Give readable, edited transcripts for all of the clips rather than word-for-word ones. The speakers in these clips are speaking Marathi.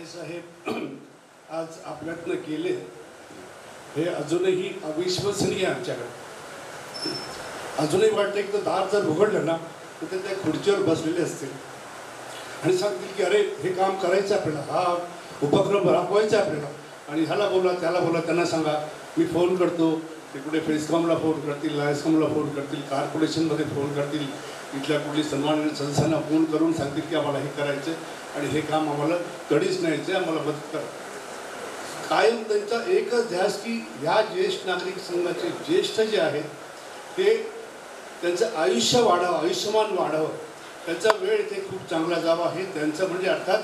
साहेब आज आपल्यातनं गेले हे अजूनही अविश्वसनीय आहे आमच्याकडे. अजूनही वाटतं की दार जर उघडलं ना तर ते त्या खुर्चीवर बसलेले असतील आणि सांगतील की अरे हे काम करायचं आपल्याला, हा उपक्रम राबवायचा आपल्याला, आणि ह्याला बोला त्याला बोला, त्यांना सांगा मी फोन करतो. ते कुठे फेसकॉमला फोन करतील, लायसकॉमला फोन करतील, कॉर्पोरेशनमध्ये फोन करतील, इथल्या कुठली सन्माननीय सदस्यांना फोन करून सांगतील की आम्हाला हे करायचं आणि हे काम आम्हाला कधीच न्यायचं आहे, आम्हाला मदत करा. कायम त्यांचा एकच ध्यास की ह्या ज्येष्ठ नागरिक संघाचे ज्येष्ठ जे आहेत ते त्यांचं आयुष्य वाढावं, आयुष्यमान वाढावं, त्यांचा वेळ इथे खूप चांगला जावा हे त्यांचं म्हणजे अर्थात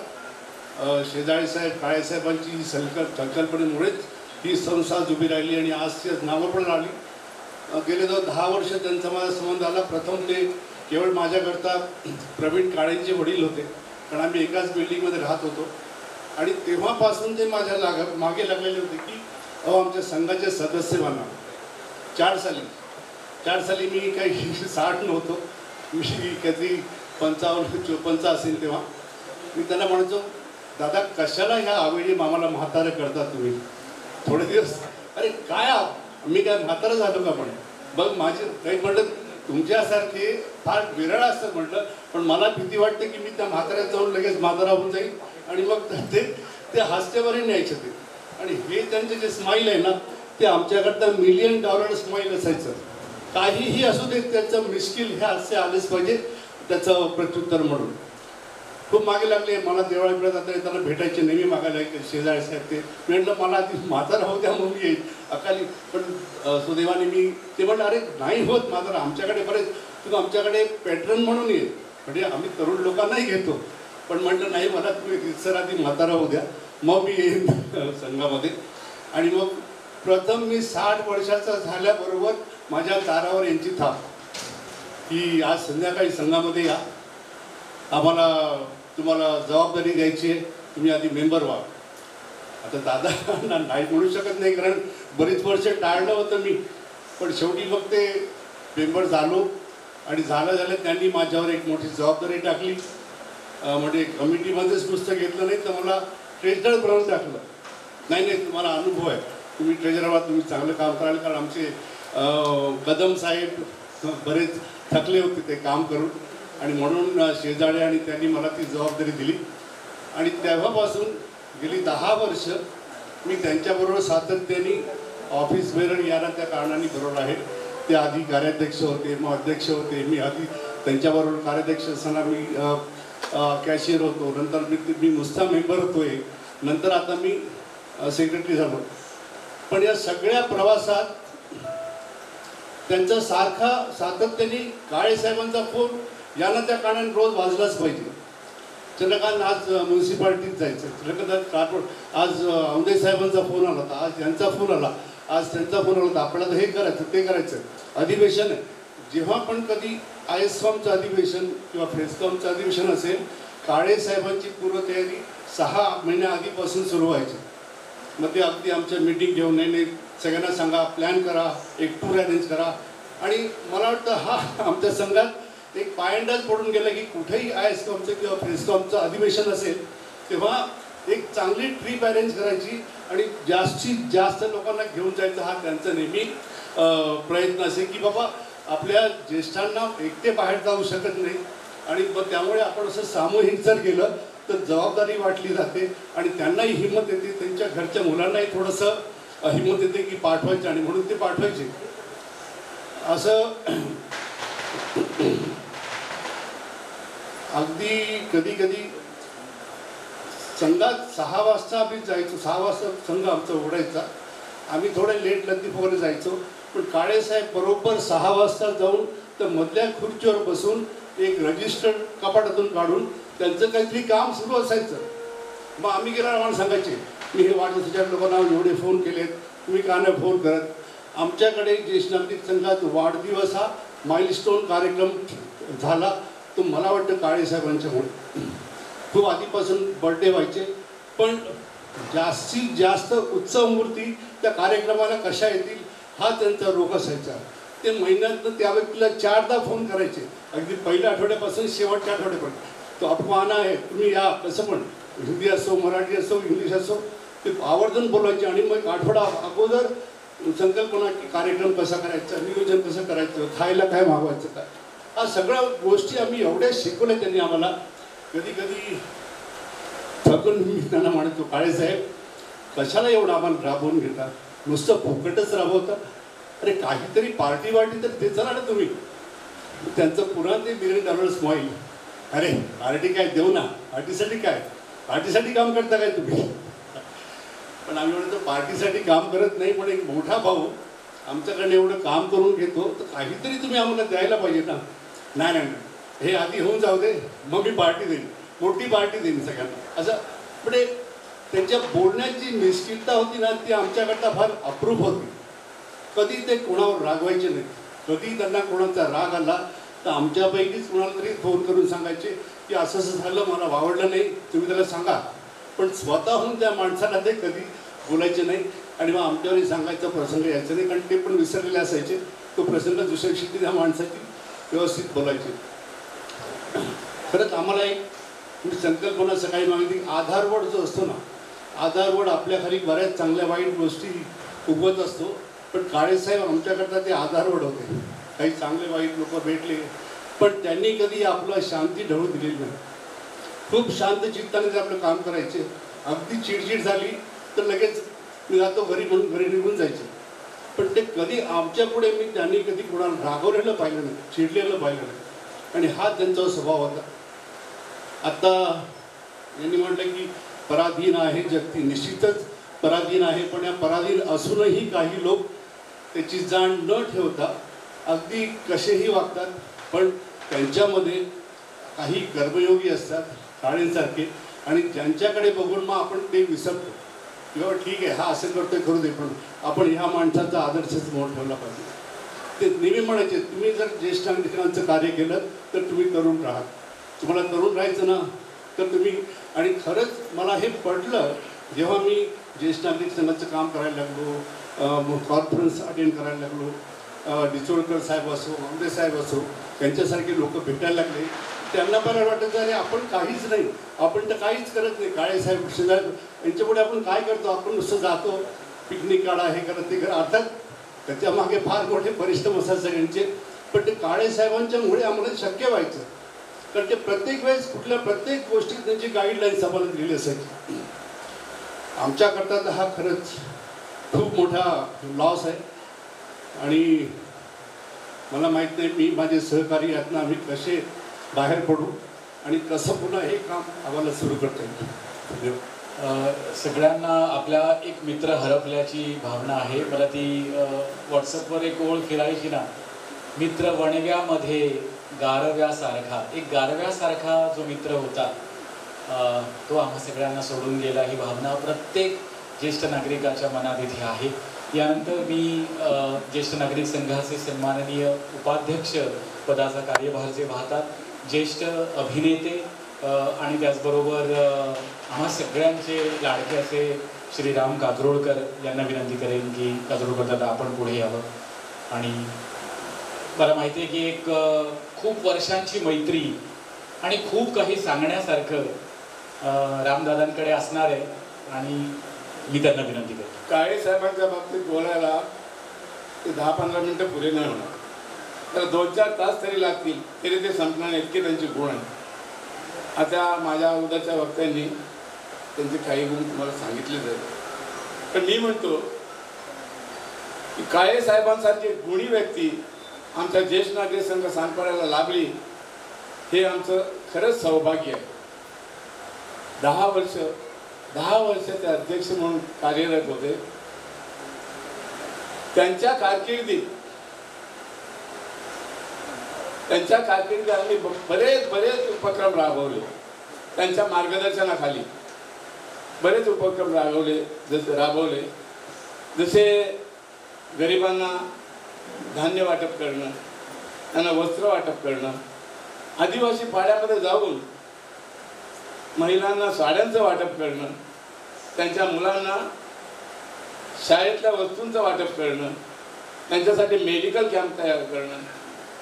शेजारी साहेब काळेसाहेबांची ही संकल्पनेमुळेच ही संस्था उभी राहिली आणि आज नावं पण आली. गेले 10 वर्ष त्यांचा माझा संबंध आला. प्रथम ते केवळ माझ्याकरता प्रवीण काळेंचे वडील होते, कारण आम्ही एकाच बिल्डिंगमध्ये राहत होतो आणि तेव्हापासून ते माझ्या मागे लागलेले होते की आमच्या संघाचे सदस्य बना. 4 साली मी काही 60 नव्हतो, मी कधी 55-54 असेल तेव्हा. मी त्यांना म्हणायचो दादा कशाला ह्या आवेळी आम्हाला म्हातारं करता तुम्ही. थोडे दिवस अरे काय मी काय म्हातारं झालो का, पण बघ माझे काही म्हटलं तुमच्यासारखे फार विरळ असतं म्हटलं, पण मला भीती वाटते की मी त्या म्हाताऱ्यात जाऊन लगेच म्हातारा होऊन जाईल आणि मग ते हास्यावरही न्यायचं ते. आणि हे त्यांचे जे स्माईल आहे ना ते आमच्याकरता $1 मिलियन स्माईल असायचं. काहीही असू दे त्याचं मिस्किल हे हास्य आलेच पाहिजे त्याचं प्रत्युत्तर म्हणून. खूप मागे लागले मला देवळाकडे जाता येताना भेटायचे, नेहमी मागायला शेजारी साहेब. ते म्हटलं मला आधी म्हातारा होत्या म्हणून येईल अकाली, पण सुदैवाने मी ते म्हटलं अरे नाही होत म्हातारा, आमच्याकडे बरेच तू आमच्याकडे पॅटर्न म्हणून ये, म्हणजे आम्ही तरुण लोकांनाही घेतो, पण म्हटलं नाही मला तुम्ही रितसर आधी म्हातारा होऊ द्या मग मी येईन संघामध्ये. आणि मग प्रथम मी 60 वर्षाचा झाल्याबरोबर माझ्या दारावर यांची थाप की आज संध्याकाळी संघामध्ये या, आम्हाला तुम्हाला जबाबदारी द्यायची आहे, तुम्ही आधी मेंबर व्हा. आता दादा नाही म्हणू शकत नाही कारण बरीच वर्ष टाळलं होतं मी, पण शेवटी मग ते मेंबर झालो आणि झालं त्यांनी माझ्यावर एक मोठी जबाबदारी टाकली. म्हणजे कमिटीमध्येच नुसतं घेतलं नाही तर मला ट्रेजरर बनवून टाकलं. नाही तुम्हाला अनुभव आहे, तुम्ही ट्रेजरर व्हा, तुम्ही चांगलं काम कराल. कारण आमचे कदम साहेब बरेच थकले होते ते काम करून आणि म्हणून शेजारी आणि त्यांनी मला ती जबाबदारी दिली. आणि तेव्हापासून गेली 10 वर्ष मी त्यांच्याबरोबर सातत्याने ऑफिस बेरर याला त्या कारणाने बरोबर आहे. ते आधी कार्याध्यक्ष होते, मग अध्यक्ष होते, मी आधी त्यांच्याबरोबर कार्याध्यक्ष असताना मी कॅशियर होतो, नंतर मी नुसता मेंबर होतोय, नंतर आता मी सेक्रेटरी झालो. पण या सगळ्या प्रवासात त्यांचा सातत्याने काळेसाहेबांचा फोन यांना त्या कारणाने रोज वाजलाच पाहिजे. चंद्रकांत आज म्युन्सिपाल्टीत जायचं, चंद्रकांत कार्पोरेट, आज औंधे साहेबांचा फोन आला होता, आज यांचा फोन आला, आज त्यांचा फोन आला होता, आपल्याला हे करायचं ते करायचं. अधिवेशन आहे, जेव्हा पण कधी आयएसकॉमचं अधिवेशन किंवा फेसकॉमचं अधिवेशन असेल, काळेसाहेबांची पूर्वतयारी 6 महिन्या आधीपासून सुरू व्हायची. मग ते अगदी आमच्या मीटिंग घेऊन नाही सगळ्यांना सांगा, प्लॅन करा, एक टूर अरेंज करा. आणि मला वाटतं हा आमच्या संघात एक पायंडाच पडून गेला की कुठेही आयएसकॉमचं किंवा फेसकॉमचं अधिवेशन असेल तेव्हा एक चांगली ट्रीप अरेंज करायची आणि जास्तीत जास्त लोकांना घेऊन जायचं, हा त्यांचा नेहमी प्रयत्न असेल की बाबा आपल्या ज्येष्ठांना एकटे बाहेर जाऊ शकत नाही. आणि मग त्यामुळे आपण असं सामूहिक जर गेलं तर जबाबदारी वाटली जाते आणि त्यांनाही हिंमत येते, त्यांच्या घरच्या मुलांनाही थोडंसं हिंमत येते की पाठवायचं, आणि म्हणून ते पाठवायचे. असं अगदी कधी संघात 6 वाजता आम्ही जायचो, 6 वाजता संघ आमचा उघडायचा, आम्ही थोडे लेट लतीफ वगैरे जायचो. पण काळेसाहेब बरोबर 6 वाजता जाऊन तर मधल्या खुर्चीवर बसून एक रजिस्टर कपाटातून काढून त्यांचं काहीतरी काम सुरू असायचं. मग आम्ही गेल्यावर आम्हाला सांगायचे मी हे वाढदिवसाच्या लोकांना एवढे फोन केलेत, तुम्ही का नाही फोन करत. आमच्याकडे ज्येष्ठ नागरिक संघात वाढदिवस हा माइलस्टोन कार्यक्रम झाला तो मला वाटतं काळेसाहेबांच्यामुळे. खूप आधीपासून बर्थडे व्हायचे, पण जास्तीत जास्त उत्सव मूर्ती त्या कार्यक्रमाला कशा येतील हा त्यांचा रोख असायचा. ते महिन्यातनं त्या व्यक्तीला 4दा फोन करायचे, अगदी पहिल्या आठवड्यापासून शेवटच्या आठवड्यापर्यंत. तो अपमान आहे तुम्ही या कसं पण. हिंदी असो, मराठी असो, इंग्लिश असो, ते आवर्जून बोलायचे. आणि मग आठवडा अगोदर संकल्पना की कार्यक्रम कसा करायचा, नियोजन कसं करायचं, खायला काय मागवायचं, काय, हा सगळ्या गोष्टी आम्ही एवढ्या शिकवल्या त्यांनी आम्हाला. कधी कधी थकून मी त्यांना म्हणतो, काळेसाहेब कशाला एवढं आम्हाला राबवून घेता, नुसतं फुकटच राबवता, अरे काहीतरी पार्टी वाटी तर ते चला ना तुम्ही. त्यांचं पुन्हा ते $1 स्माईल, अरे पार्टी काय देऊ ना, पार्टीसाठी काय, पार्टीसाठी काम करता काय तुम्ही. पण आम्ही म्हणतो पार्टीसाठी काम करत नाही, पण एक मोठा भाऊ आमच्याकडे एवढं काम करून घेतो तर काहीतरी तुम्ही आम्हाला द्यायला पाहिजे ना. नाही नाही, हे आधी होऊन जाऊ दे, मग मी पार्टी देईन, मोठी पार्टी देईन सगळ्यांना असं. पण त्यांच्या बोलण्याची निश्चितता होती ना, ती आमच्याकरता फार अप्रूप होती. कधी ते कोणावर रागवायचे नाही. कधी त्यांना कोणाचा राग आला तर आमच्यापैकीच कोणाला तरी फोन करून सांगायचे की असं असं झालं, मला आवडलं नाही, तुम्ही त्याला सांगा. पण स्वतःहून त्या माणसाला ते कधी बोलायचे नाही. आणि मग आमच्यावरही सांगायचा प्रसंग यायचा नाही, कारण ते पण विसरलेले असायचे. तो प्रसंग दुसऱ्या दिवशी त्या माणसाची व्यवस्थित बोलायचे. खरंच आम्हाला एक संकल्पना सकाळी मागितली, आधारवड जो असतो ना, आधारवड आपल्या खाली बऱ्याच चांगल्या वाईट गोष्टी उगवत असतो. पण काळेसाहेब आमच्याकरता ते आधारवड होते. काही चांगले वाईट लोक भेटले, पण त्यांनी कधी आपलं शांती ढळू दिलेली नाही. खूप शांत चित्ताने ते आपलं काम करायचे. अगदी चिडचिड झाली तर लगेच मी जातो घरी म्हणून घरी निघून जायचे. पण ते कधी आमच्या पुढे मी त्यांनी कधी कोणाला रागवलेलं पाहिलं नाही, चिडलेलं पाहिलं नाही. आणि हा त्यांचा स्वभाव होता. आता यांनी म्हटलं की पराधीन आहे जग, ती निश्चितच पराधीन आहे. पण या पराधीन असूनही काही लोक त्याची जाण न ठेवता अगदी कसेही वागतात. पण त्यांच्यामध्ये काही कर्मयोगी असतात काळेंसारखे, आणि ज्यांच्याकडे बघून मग आपण ते विसरतो किंवा ठीक आहे हा असं करतोय करू दे, पण आपण ह्या माणसाचा आदर्शच मोठ ठेवला पाहिजे. ते नेहमी म्हणायचे, तुम्ही जर ज्येष्ठ नागरिकांचं कार्य केलं तर तुम्ही तरुण राहाल, तुम्हाला तरुण राहायचं ना तर तुम्ही. आणि खरंच मला हे पडलं जेव्हा मी ज्येष्ठ नागरिक संघाचं काम करायला लागलो, कॉन्फरन्स अटेंड करायला लागलो, डिचोळकर साहेब असो, आंबे साहेब असो, त्यांच्यासारखे लोक भेटायला लागले. त्यांना पण वाटायचं अरे आपण काहीच नाही, आपण तर काहीच करत नाही. काळेसाहेब साहेब यांच्यापुढे आपण काय करतो, आपण नुसतं जातो, पिकनिक काढा, हे करा ते करा. अर्थात त्याच्या मागे फार मोठे परिश्रम असतात सगळ्यांचे. पण ते काळेसाहेबांच्यामुळे आम्हाला शक्य व्हायचं, कारण ते प्रत्येक वेळेस कुठल्या प्रत्येक गोष्टीत त्यांची गाईडलाईन्स आम्हाला दिलेली असायची. आमच्याकरता तर हा खरंच खूप मोठा लॉस आहे. आणि मला माहीत नाही मी माझे सहकारी यातनं आम्ही कसे बाहेर पडू आणि कसं पुन्हा हे काम आम्हाला सुरू करता येईल. सगळ्यांना आपला एक मित्र हरपल्याची भावना आहे. मला ती व्हॉट्सअपवर एक ओळ फिरायची ना, मित्र वणव्यामध्ये गारव्यासारखा. एक गारव्यासारखा जो मित्र होता तो आम्हा सगळ्यांना सोडून गेला. ही भावना प्रत्येक ज्येष्ठ नागरिकाच्या मनात इथे आहे. यानंतर मी ज्येष्ठ नागरिक संघाचे सन्माननीय उपाध्यक्ष पदाचा कार्यभार जे पाहतात, ज्येष्ठ अभिनेते आणि त्याचबरोबर आम्हा सगळ्यांचे लाडके असे श्रीराम काजरोळकर यांना विनंती करेन की काजरोळकर दादा आपण पुढे यावं. आणि मला माहिती आहे की एक खूप वर्षांची मैत्री आणि खूप काही सांगण्यासारखं रामदादांकडे असणार आहे आणि मी त्यांना विनंती करतो. काळेसाहेबांच्या बाबतीत बोलायला ते 10-15 मिनटं पुरे नाही होणार, तर 2-4 तास तरी लागतील, तरी ते संपणार नाही, इतके त्यांचे गुण आहेत. आता माझ्या अगोदरच्या वक्त्यांनी त्यांचे काही गुण तुम्हाला सांगितले जाईल. पण मी म्हणतो की काळेसाहेबांसारखी गुणी व्यक्ती आमच्या ज्येष्ठ नागरिक संघ सांगपाड्याला लाभली, हे आमचं खरंच सौभाग्य आहे. 10 वर्ष ते अध्यक्ष म्हणून कार्यरत होते. त्यांच्या कारकिर्दीत आम्ही बरेच उपक्रम राबवले. त्यांच्या मार्गदर्शनाखाली बरेच उपक्रम राबवले. जसे गरिबांना धान्य वाटप करणं, त्यांना वस्त्र वाटप करणं, आदिवासी पाड्यामध्ये जाऊन महिलांना साड्यांचं वाटप करणं, त्यांच्या मुलांना शाळेतल्या वस्तूंचं वाटप करणं, त्यांच्यासाठी मेडिकल कॅम्प तयार करणं,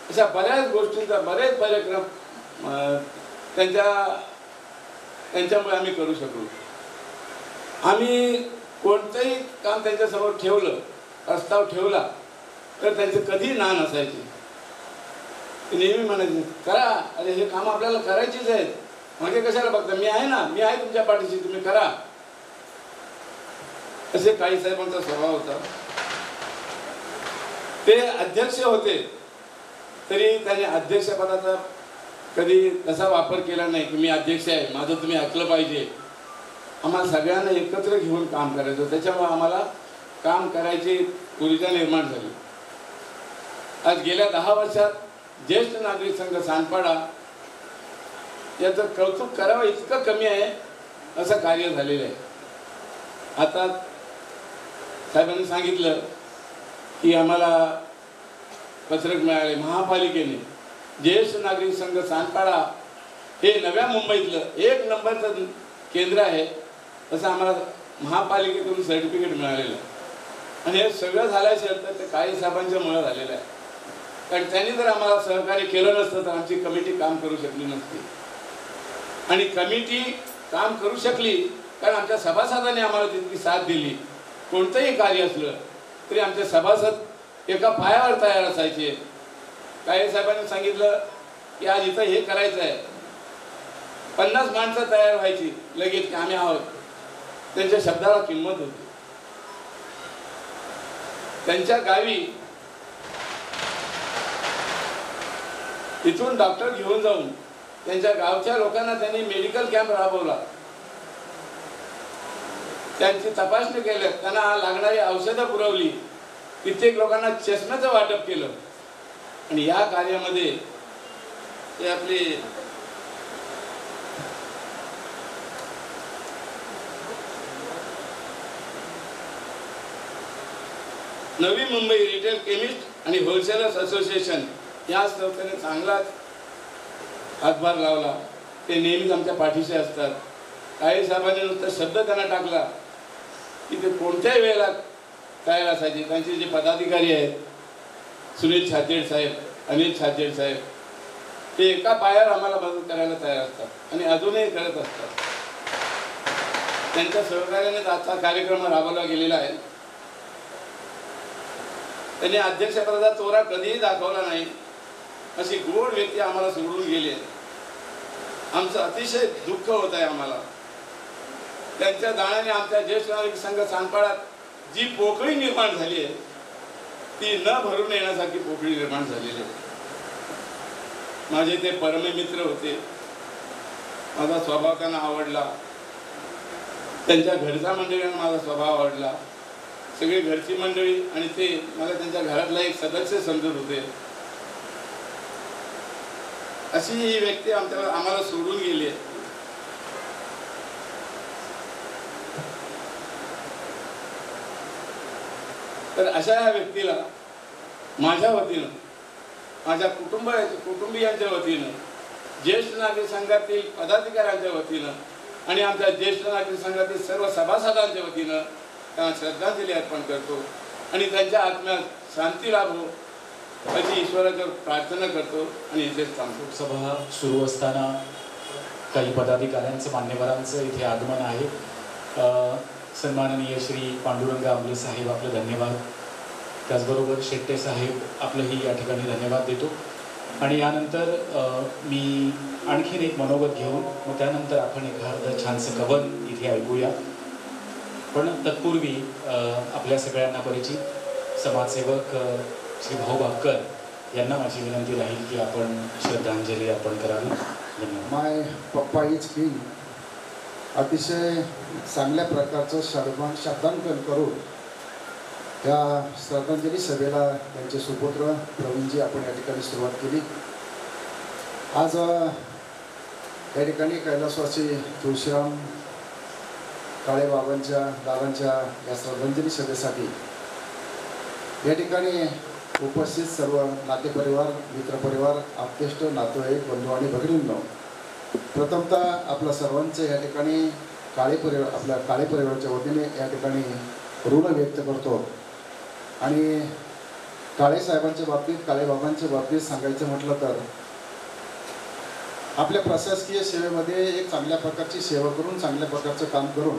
अशा बऱ्याच गोष्टींचा बरेच कार्यक्रम त्यांच्या त्यांच्यामुळे आम्ही करू शकलो. आम्ही कोणतंही काम त्यांच्यासमोर ठेवलं, प्रस्ताव ठेवला तर त्यांचे कधी ना नसायचे. ते नेहमी म्हणायचे करा, अरे हे काम आपल्याला करायचीच आहेत, म्हणजे कशाला बघता, मी आहे ना, मी आहे तुमच्या पाठीशी, तुम्ही करा. असे काळी साहेबांचा स्वभाव होता. ते अध्यक्ष होते तरी त्यांनी अध्यक्षपदाचा कधी तसा वापर केला नाही की मी अध्यक्ष आहे, माझं तुम्ही ऐकलं पाहिजे. आम्हाला सगळ्यांना एकत्र घेऊन काम करायचं, त्याच्यामुळे आम्हाला काम करायची ऊर्जा निर्माण झाली. आज गेल्या 10 वर्षात ज्येष्ठ नागरिक संघ सानपाडा याचं कौतुक करावं इतकं कमी आहे असं कार्य झालेलं आहे. आता साहेबांनी सांगितलं की आम्हाला पत्रक मिळाले महापालिकेने, ज्येष्ठ नागरिक संघ सानपाडा हे नव्या मुंबईतलं 1 नंबरचं केंद्र आहे असं आम्हाला महापालिकेतून सर्टिफिकेट मिळालेलं आहे. आणि हे सगळं झालं असेल तर ते काळी साहेबांच्या मुळे झालेलं आहे. कारण त्यांनी जर आम्हाला सहकार्य केलं नसतं तर आमची कमिटी काम करू शकली नसती. आणि कमिटी काम करू शकली कारण आमच्या सभासदांनी आम्हाला तितकी साथ दिली. कोणतंही कार्य असलं तरी आमचे सभासद एका पायावर तयार असायचे. काळे साहेबांनी सांगितलं की आज इथं हे करायचं आहे, 50 माणसं तयार व्हायची लगेच की आम्ही आहोत. त्यांच्या शब्दाला किंमत होती. त्यांच्या गावी इथून डॉक्टर घेऊन जाऊन त्यांच्या गावच्या लोकांना त्यांनी मेडिकल कॅम्प राबवला, त्यांची तपासणी केली, त्यांना लागणारी औषधं पुरवली, कित्येक लोकांना चष्म्याचं वाटप केलं. आणि या कार्यामध्ये ते आपले नवी मुंबई रिटेल केमिस्ट आणि होलसेलर्स असोसिएशन या संस्थेने चांगलाच हातभार लावला. ते नेहमीच आमच्या पाठीशी असतात. काळे साहेबांनी नुसता शब्द त्यांना टाकला की ते कोणत्याही वेळेला तयार असायचे. त्यांचे जे पदाधिकारी आहेत सुनील छाजेड साहेब, अनिल छाजेड साहेब, ते एका पायावर आम्हाला मदत करायला तयार असतात आणि अजूनही करत असतात. त्यांच्या सहकार्याने आजचा कार्यक्रम राबवला गेलेला आहे. त्यांनी अध्यक्षपदाचा तोरा कधीही दाखवला नाही. अशी गोड व्यक्ती आम्हाला सोडून गेली. आमचं अतिशय दुःख होत आहे आम्हाला. त्यांच्या जाण्याने आमच्या ज्येष्ठ नागरिक संघ सानपाड्यात जी पोकळी निर्माण झाली आहे ती न भरून येण्यासारखी पोकळी निर्माण झालेली आहे. माझे ते परमे मित्र होते. माझा स्वभाव त्यांना आवडला. त्यांच्या घरच्या मंडळींना माझा स्वभाव आवडला. सगळी घरची मंडळी आणि ते मला त्यांच्या घरातला एक सदस्य समजत होते. अशी ही व्यक्ती आम्हाला सोडून गेली आहे. तर अशा या व्यक्तीला माझ्या वतीनं, माझ्या कुटुंबियांच्या वतीनं, ज्येष्ठ नागरिक संघातील पदाधिकाऱ्यांच्या वतीनं आणि आमच्या ज्येष्ठ नागरिक संघातील सर्व सभासदांच्या वतीनं त्यांना श्रद्धांजली अर्पण करतो आणि त्यांच्या आत्म्यात शांती लाभो अशी ईश्वराच्या प्रार्थना करतो आणि इथेच थांबतो. सभा सुरू असताना काही पदाधिकाऱ्यांचं, मान्यवरांचं इथे आगमन आहे. सन्माननीय श्री पांडुरंग आंबले साहेब आपलं धन्यवाद, त्याचबरोबर शेट्टे साहेब आपलंही या ठिकाणी धन्यवाद देतो. आणि यानंतर मी आणखीन एक मनोगत घेऊन मग त्यानंतर आपण एखादं छानसं कवन इथे ऐकूया. पण तत्पूर्वी आपल्या सगळ्यांना परिचित समाजसेवक श्री भाऊ भाकर यांना माझी विनंती राहील की आपण श्रद्धांजली अर्पण करावी. धन्यवाद. माय पप्पा इज किंग अतिशय चांगल्या प्रकारचं शब्दांकन करून या श्रद्धांजली सभेला त्यांचे सुपुत्र प्रवीणजी आपण या ठिकाणी सुरुवात केली. आज या ठिकाणी कैलासवासी तुळशीराम काळे बाबांच्या दादांच्या या श्रद्धांजली सभेसाठी या ठिकाणी उपस्थित सर्व नातेपरिवार, मित्रपरिवार, आप्तेष्ट, नातेवाईक, बंधू आणि भगिनींनो, प्रथमतः आपल्या सर्वांचं या ठिकाणी आपल्या काळे परिवाराच्या वतीने या ठिकाणी ऋण व्यक्त करतो. आणि काळे साहेबांच्या बाबतीत, काळे बाबांच्या बाबतीत सांगायचं म्हटलं तर आपल्या प्रशासकीय सेवेमध्ये एक चांगल्या प्रकारची सेवा करून चांगल्या प्रकारचं काम करून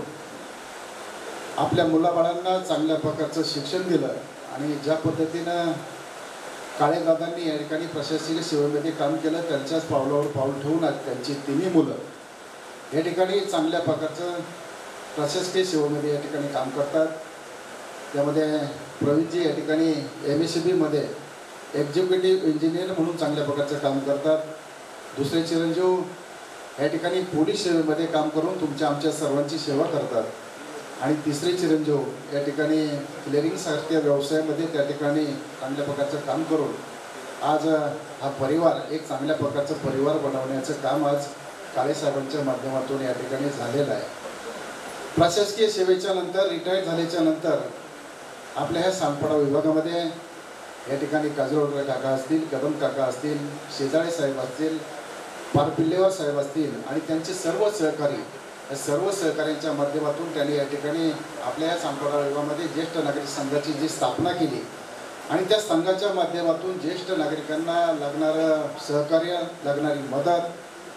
आपल्या मुलाबाळांना चांगल्या प्रकारचं शिक्षण दिलं आणि ज्या पद्धतीनं काळेदादांनी या ठिकाणी प्रशासकीय सेवेमध्ये काम केलं त्यांच्याच पावलावर पाऊल ठेवून आज त्यांची तिन्ही मुलं या ठिकाणी चांगल्या प्रकारचं प्रशासकीय सेवेमध्ये या ठिकाणी काम करतात. त्यामध्ये प्रवीणजी या ठिकाणी MSCBमध्ये एक्झिक्युटिव्ह इंजिनियर म्हणून चांगल्या प्रकारचं काम करतात. दुसरे चिरंजीव या ठिकाणी पोलीस सेवेमध्ये काम करून तुमच्या आमच्या सर्वांची सेवा करतात. आणि तिसरे चिरंजीव या ठिकाणी क्लिअरिंगसारख्या व्यवसायामध्ये त्या ठिकाणी चांगल्या प्रकारचं काम करून आज हा परिवार एक चांगल्या प्रकारचं परिवार बनवण्याचं काम आज काळेसाहेबांच्या माध्यमातून या ठिकाणी झालेलं आहे. प्रशासकीय सेवेच्या नंतर रिटायर झाल्याच्या नंतर आपल्या ह्या सांगपाडा विभागामध्ये या ठिकाणी काजरोडकर काका असतील, कदम काका असतील, शेजाळे साहेब असतील, पारपिल्लेवार साहेब असतील आणि त्यांचे सर्व सहकारी या सर्व सहकाऱ्यांच्या माध्यमातून त्यांनी या ठिकाणी आपल्या या सांगपाडा विभागामध्ये ज्येष्ठ नागरिक संघाची जी स्थापना केली आणि त्या संघाच्या माध्यमातून ज्येष्ठ नागरिकांना लागणारं सहकार्य, लागणारी मदत,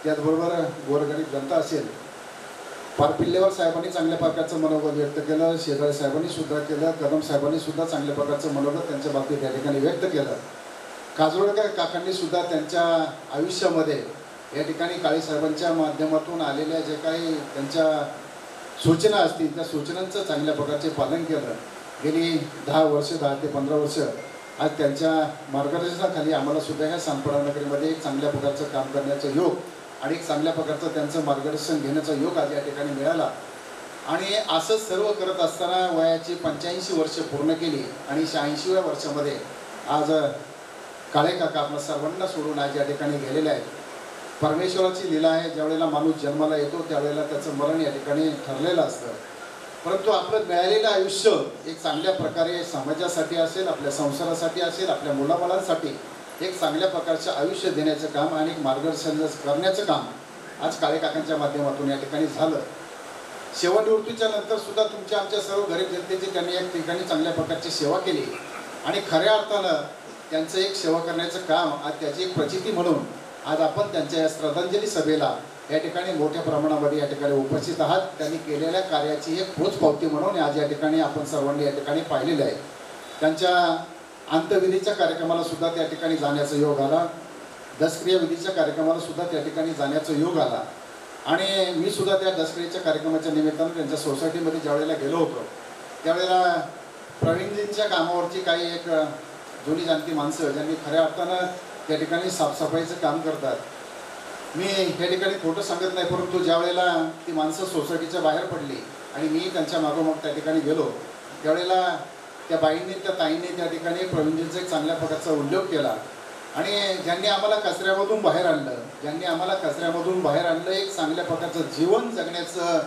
त्याचबरोबर गोरगरीब जनता असेल. पारपिल्लेवार साहेबांनी चांगल्या प्रकारचं मनोगत व्यक्त केलं, शेजारी साहेबांनी सुद्धा केलं, कदम साहेबांनी सुद्धा चांगल्या प्रकारचं मनोगत त्यांच्या बाबतीत या ठिकाणी व्यक्त केलं. काजरोडकर काकांनी सुद्धा त्यांच्या आयुष्यामध्ये या ठिकाणी काळेसाहेबांच्या माध्यमातून आलेल्या जे काही त्यांच्या सूचना असतील त्या सूचनांचं चांगल्या प्रकारचे पालन केलं. गेली 10 वर्ष 10 ते 15 वर्ष आज त्यांच्या मार्गदर्शनाखाली आम्हाला सुद्धा ह्या सांगपाडा नगरीमध्ये एक चांगल्या प्रकारचं काम करण्याचं योग आणि एक चांगल्या प्रकारचं त्यांचं मार्गदर्शन घेण्याचा योग आज या ठिकाणी मिळाला. आणि असं सर्व करत असताना वयाची 85 वर्ष पूर्ण केली आणि 86व्या वर्षामध्ये आज काळे काका आपल्या सर्वांना सोडून आज या ठिकाणी गेलेले आहेत. परमेश्वराची लीला आहे, ज्यावेळेला माणूस जन्माला येतो त्यावेळेला त्याचं मरण या ठिकाणी ठरलेलं असतं. परंतु आपलं मिळालेलं आयुष्य एक चांगल्या प्रकारे समाजासाठी असेल, आपल्या संसारासाठी असेल, आपल्या मुलाबाळांसाठी एक चांगल्या प्रकारचं आयुष्य देण्याचं काम आणि मार्गदर्शन करण्याचं काम आज काळे काकांच्या माध्यमातून या ठिकाणी झालं. सेवानिवृत्तीच्या नंतर सुद्धा तुमच्या आमच्या सर्व गरीब जनतेची त्यांनी या ठिकाणी चांगल्या प्रकारची सेवा केली आणि खऱ्या अर्थानं त्यांचं एक सेवा करण्याचं काम आज त्याची एक प्रचिती म्हणून आज आपण त्यांच्या या श्रद्धांजली सभेला या ठिकाणी मोठ्या प्रमाणामध्ये या ठिकाणी उपस्थित आहात. त्यांनी केलेल्या कार्याची एक पोचपावती म्हणून आज या ठिकाणी आपण सर्वांनी या ठिकाणी पाहिलेलं आहे. त्यांच्या अंत्यविधीच्या कार्यक्रमाला सुद्धा त्या ठिकाणी जाण्याचा योग आला, दशक्रिया विधीच्या कार्यक्रमाला सुद्धा त्या ठिकाणी जाण्याचा योग आला. आणि मी सुद्धा त्या दशक्रियेच्या कार्यक्रमाच्या निमित्तानं त्यांच्या सोसायटीमध्ये ज्यावेळेला गेलो होतो त्यावेळेला प्रवीणजींच्या कामावरची काही एक जुनी जाणती माणसं ज्यांनी खऱ्या अर्थानं त्या ठिकाणी साफसफाईचं काम करतात. मी या ठिकाणी खोटं सांगत नाही, परंतु ज्यावेळेला ती माणसं सोसायटीच्या बाहेर पडली आणि मी त्यांच्या मागोमाग त्या ठिकाणी गेलो त्यावेळेला त्या बाईंनी त्या ताईंनी त्या ठिकाणी प्रवीणजींचा एक चांगल्या प्रकारचा उल्लेख केला आणि ज्यांनी आम्हाला कचऱ्यामधून बाहेर आणलं एक चांगल्या प्रकारचं जीवन जगण्याचं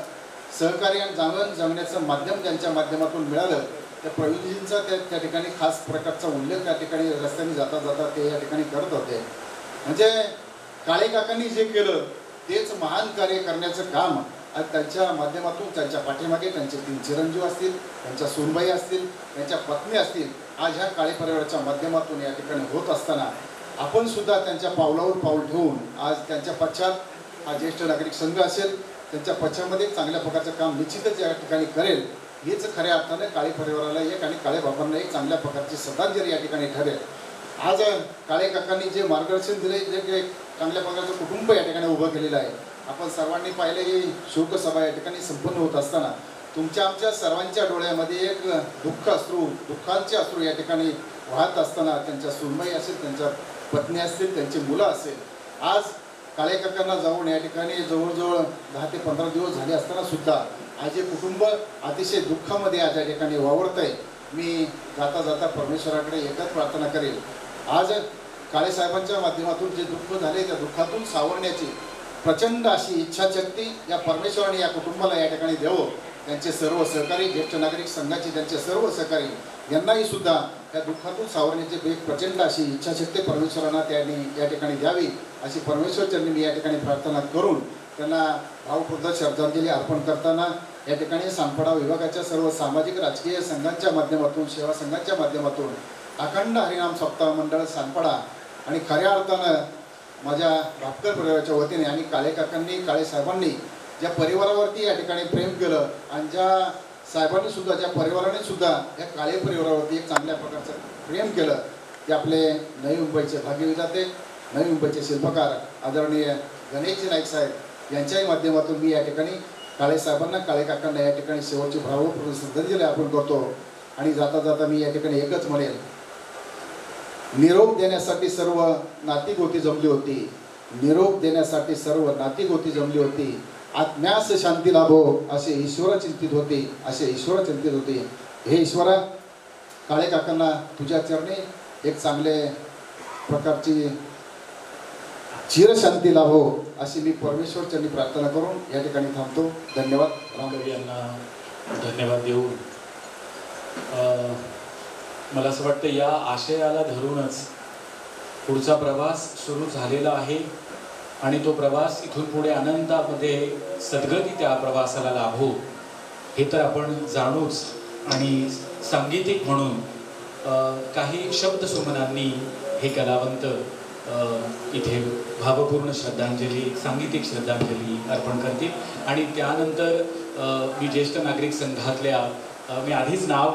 सहकार्य आणि जीवन जगण्याचं माध्यम ज्यांच्या माध्यमातून मिळालं त्या प्रवीणजींचा त्या ठिकाणी खास प्रकारचा उल्लेख त्या ठिकाणी रस्त्याने जाता जाता ते या ठिकाणी करत होते. म्हणजे काळे काकांनी जे केलं तेच महान कार्य करण्याचं काम आज त्यांच्या माध्यमातून त्यांच्या पाठीमागे त्यांचे 3 चिरंजीव असतील, त्यांच्या सूनबाई असतील, त्यांच्या पत्नी असतील, आज ह्या काळे परिवाराच्या माध्यमातून या ठिकाणी होत असताना आपण सुद्धा त्यांच्या पावलावर पाऊल ठेवून आज त्यांच्या पश्चात हा ज्येष्ठ नागरिक संघ असेल त्यांच्या पश्चामध्ये चांगल्या प्रकारचं काम निश्चितच या ठिकाणी करेल. हेच खऱ्या अर्थाने काळे परिवाराला एक आणि काळे बाबांना एक चांगल्या प्रकारची श्रद्धांजली या ठिकाणी ठरेल. आज काळे काकांनी जे मार्गदर्शन दिले, जे चांगल्या प्रकारचं कुटुंब या ठिकाणी उभं केलेलं आहे. आपण सर्वांनी पाहिले ही शोकसभा या ठिकाणी संपन्न होत असताना तुमच्या आमच्या सर्वांच्या डोळ्यामध्ये एक दुःखांचे अश्रू या ठिकाणी वाहत असताना त्यांच्या सूनबाई असेल, त्यांच्या पत्नी असतील, त्यांची मुलं असेल, आज काळे काकांना जाऊन या ठिकाणी जवळजवळ 10 ते 15 दिवस झाले असताना सुद्धा आज हे कुटुंब अतिशय दुःखामध्ये आज या ठिकाणी वावरत आहे. मी जाता जाता परमेश्वराकडे एकच प्रार्थना करेल, आज काळेसाहेबांच्या माध्यमातून जे दुःख झाले त्या दुःखातून सावरण्याची प्रचंड अशी इच्छाशक्ती या परमेश्वराने या कुटुंबाला या ठिकाणी द्यावं. त्यांचे सर्व सहकारी, ज्येष्ठ नागरिक संघाचे त्यांचे सर्व सहकारी यांनाही सुद्धा या दुःखातून सावरण्याची एक प्रचंड अशी इच्छाशक्ती परमेश्वरांना त्यांनी या ठिकाणी द्यावी अशी परमेश्वरचरणी मी या ठिकाणी प्रार्थना करून त्यांना भावपूर्ण श्रद्धांजली अर्पण करताना या ठिकाणी सांगपाडा विभागाच्या सर्व सामाजिक राजकीय संघांच्या माध्यमातून, सेवा संघांच्या माध्यमातून अखंड हरिनाम सप्ताह मंडळ सांगपाडा आणि खऱ्या अर्थानं माझ्या भापकर परिवाराच्या वतीने आणि काळे काकांनी, काळे साहेबांनी ज्या परिवारावरती या ठिकाणी प्रेम केलं आणि ज्या साहेबांनी सुद्धा, ज्या परिवाराने सुद्धा या काळे परिवारावरती एक चांगल्या प्रकारचं प्रेम केलं, ते आपले नवी मुंबईचे भाग्यविधाते, नवी मुंबईचे शिल्पकार आदरणीय गणेशजी नाईक साहेब यांच्याही माध्यमातून मी या ठिकाणी काळे साहेबांना, काळे काकांना या ठिकाणी शेवटची भावपूर्ण श्रद्धांजली अर्पण करतो. आणि जाता जाता मी या ठिकाणी एकच म्हणेल, निरोप देण्यासाठी सर्व नाती गोती जमली होती, निरोप देण्यासाठी सर्व नाती गोती जमली होती, आत्म्यास शांती लाभो असे ईश्वर चिंतित होते, असे ईश्वर चिंतित होते. हे ईश्वरा, काळे काकांना तुझ्या चरणी एक चांगले प्रकारची चिरशांती लाभो अशी मी परमेश्वर चरणी प्रार्थना करून या ठिकाणी थांबतो. धन्यवाद. रामदेव यांना धन्यवाद देऊन मला असं वाटतं या आशयाला धरूनच पुढचा प्रवास सुरू झालेला आहे आणि तो प्रवास इथून पुढे अनंतामध्ये सद्गती त्या प्रवासाला लाभो हे तर आपण जाणूच. आणि सांगीतिक म्हणून काही शब्दसुमनांनी हे कलावंत इथे भावपूर्ण श्रद्धांजली, सांगीतिक श्रद्धांजली अर्पण करतील. आणि त्यानंतर मी ज्येष्ठ नागरिक संघातल्या मी आधीच नाव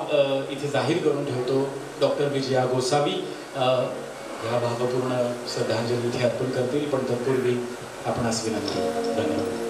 इथे जाहीर करून ठेवतो, डॉक्टर विजया गोसावी ह्या भावपूर्ण श्रद्धांजली इथे अर्पण करतील. पण तत्पूर्वी आपणास विनंती. धन्यवाद.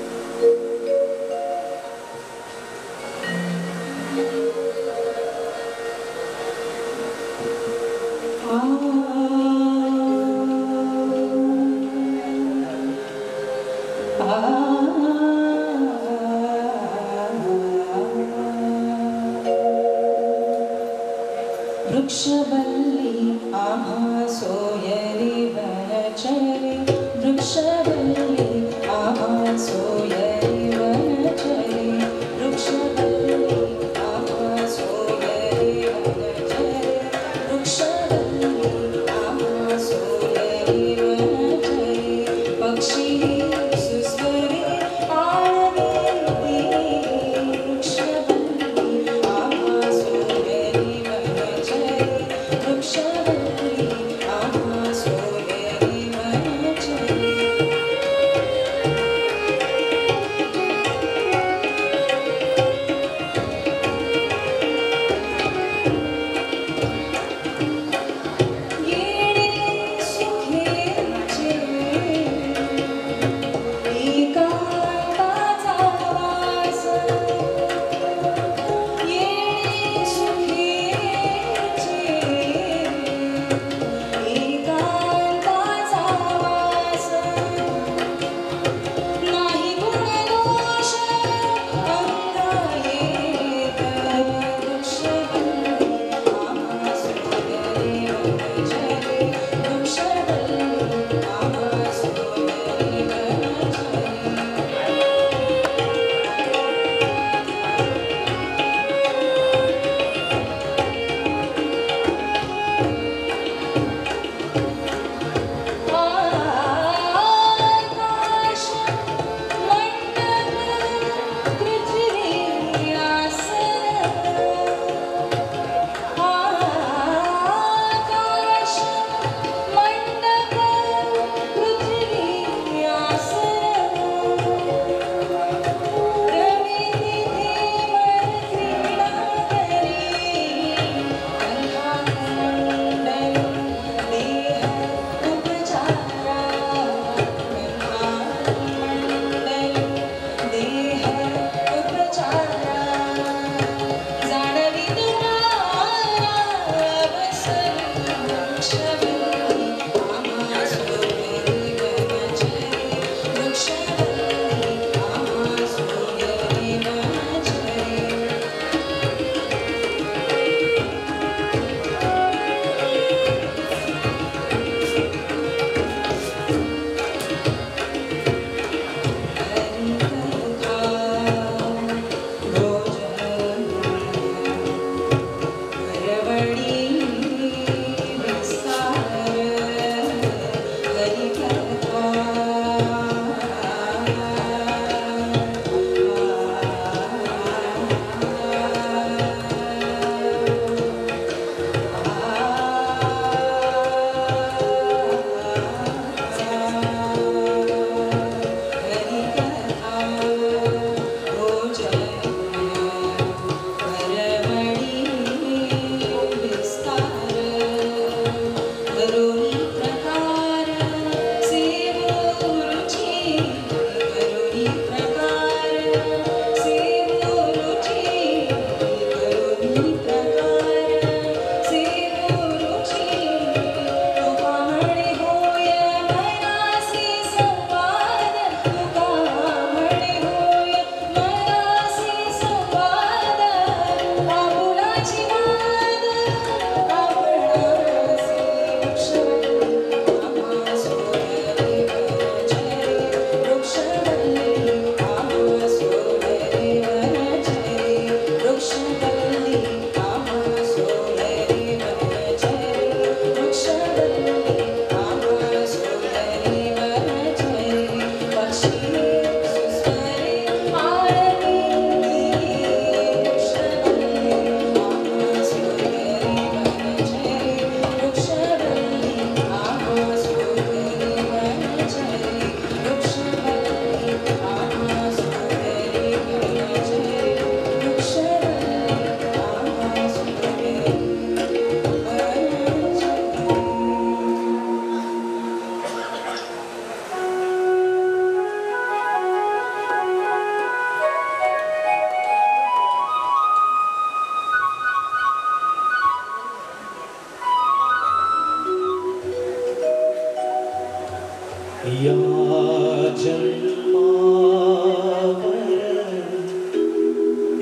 वृक्षवल्ली आम्हा सोयरी वनचरी, वृक्षवल्ली आम्हा सोयरी वनचरी, वृक्षवल्ली आम्हा सोयरी वनचरी, वृक्षवल्ली आम्हा सोयरी वनचरी, पक्षी सुस्वरी आळवी, वृक्षवल्ली आम्हा सोयरी वनचरी,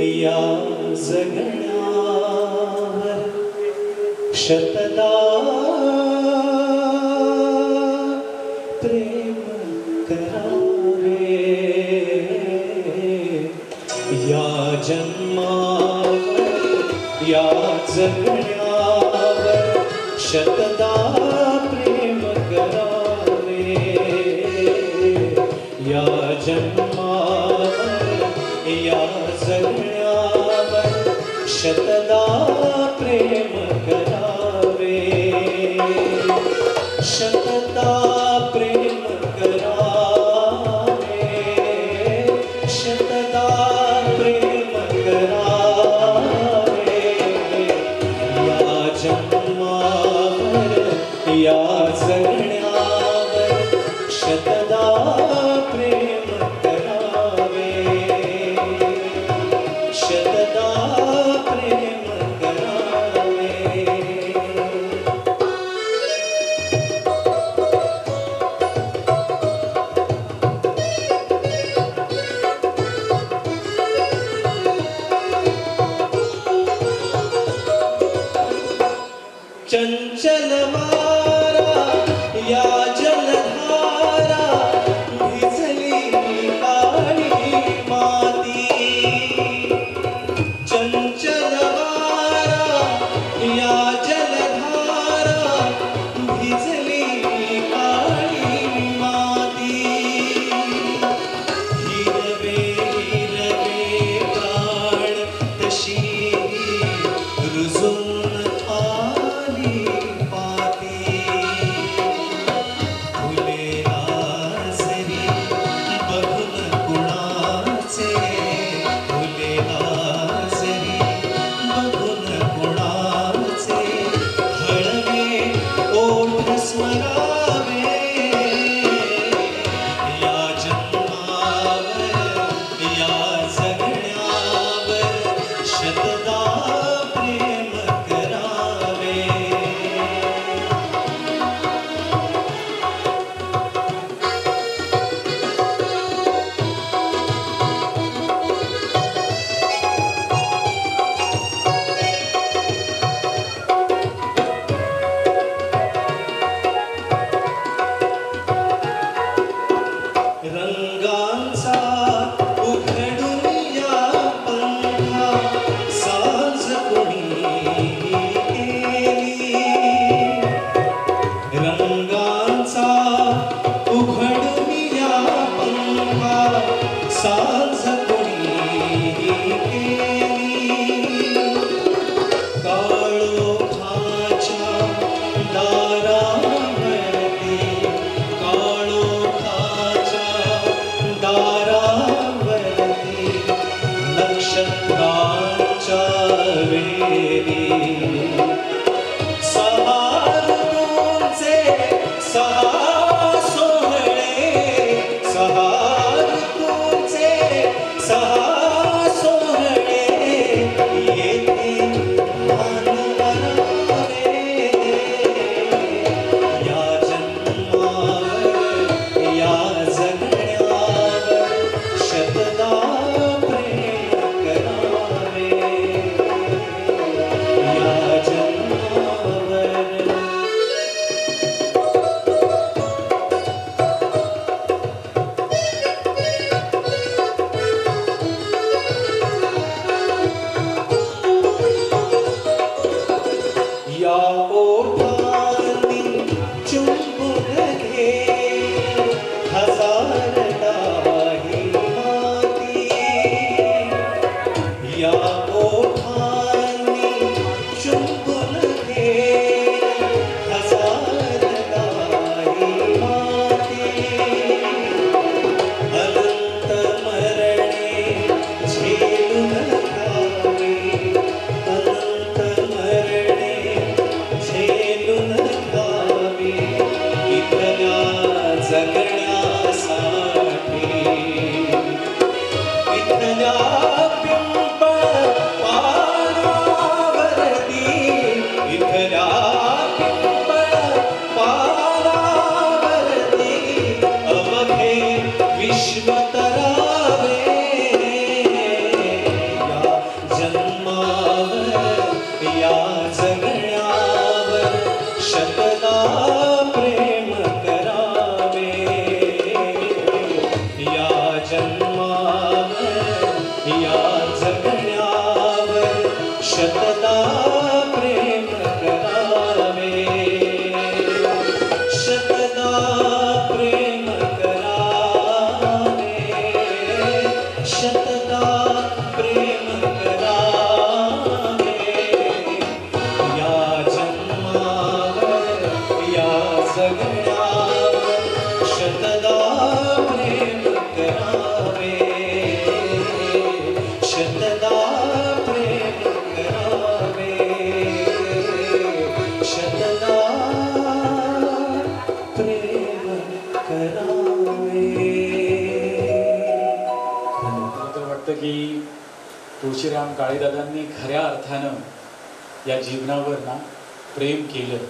या जगण्यावर शतदा प्रेम करावे या जन्मावर या जगण्यावर शतदा प्रेम करावे या जन्मावर या जगण्यावर शतदा प्रेम करावे शतदा प्रेम करावे शतदा प्रेम करावे या जन्मावर या जगण्यावर शतदा प्रेम करावे शतदा प्रेम करावे चंचल वारा या जलधारा भिजली काळी माती चंचल वारा या जलधारा भिजली काळी माती हिरवे हिरवे प्राण तशी रुजून आली पाती फुले आजरी बघून कुणाचे फुले आजरी बघून कुणाचे हळवे ओठ स्मरावे या जन्मावर या जगण्यावर शतदा प्रेम करावे रंगांचा उघडून या पंखा साज कोणी केली रंगांचा उघडून या पंखा साज कोणी केली काळोखाच्या दारावरती काळोखाच्या दारावरती नक्षत्रांच्या वेली सहा ऋतूंचे सहा सोहळे सहा ऋतूंचे सहा सोहळे येथे मानवरावे या जन्मावर या जगण्यावर शतदा प्रेम करावे या जन्मावर या ओठांनी चुंबून घे हजार दाही माती या ओठांनी चुंबून घे हजार दाही माती अनंत मरणे झेलून गावी अनंत मरणे झेलून गावी इथल्या जगण्यासाठी इथल्या पिंपळ पाळावरती शतदा प्रेम करावे शतदा प्रेम करावे शतदा प्रेम करावे या जन्मावर या जगण्यावर शतदा प्रेम करावे शतदा प्रेम करावे शतदा प्रेम करावे. मला तर वाटतं की तुळशीराम काळेदादांनी खऱ्या अर्थानं या जीवनावर ना प्रेम केलं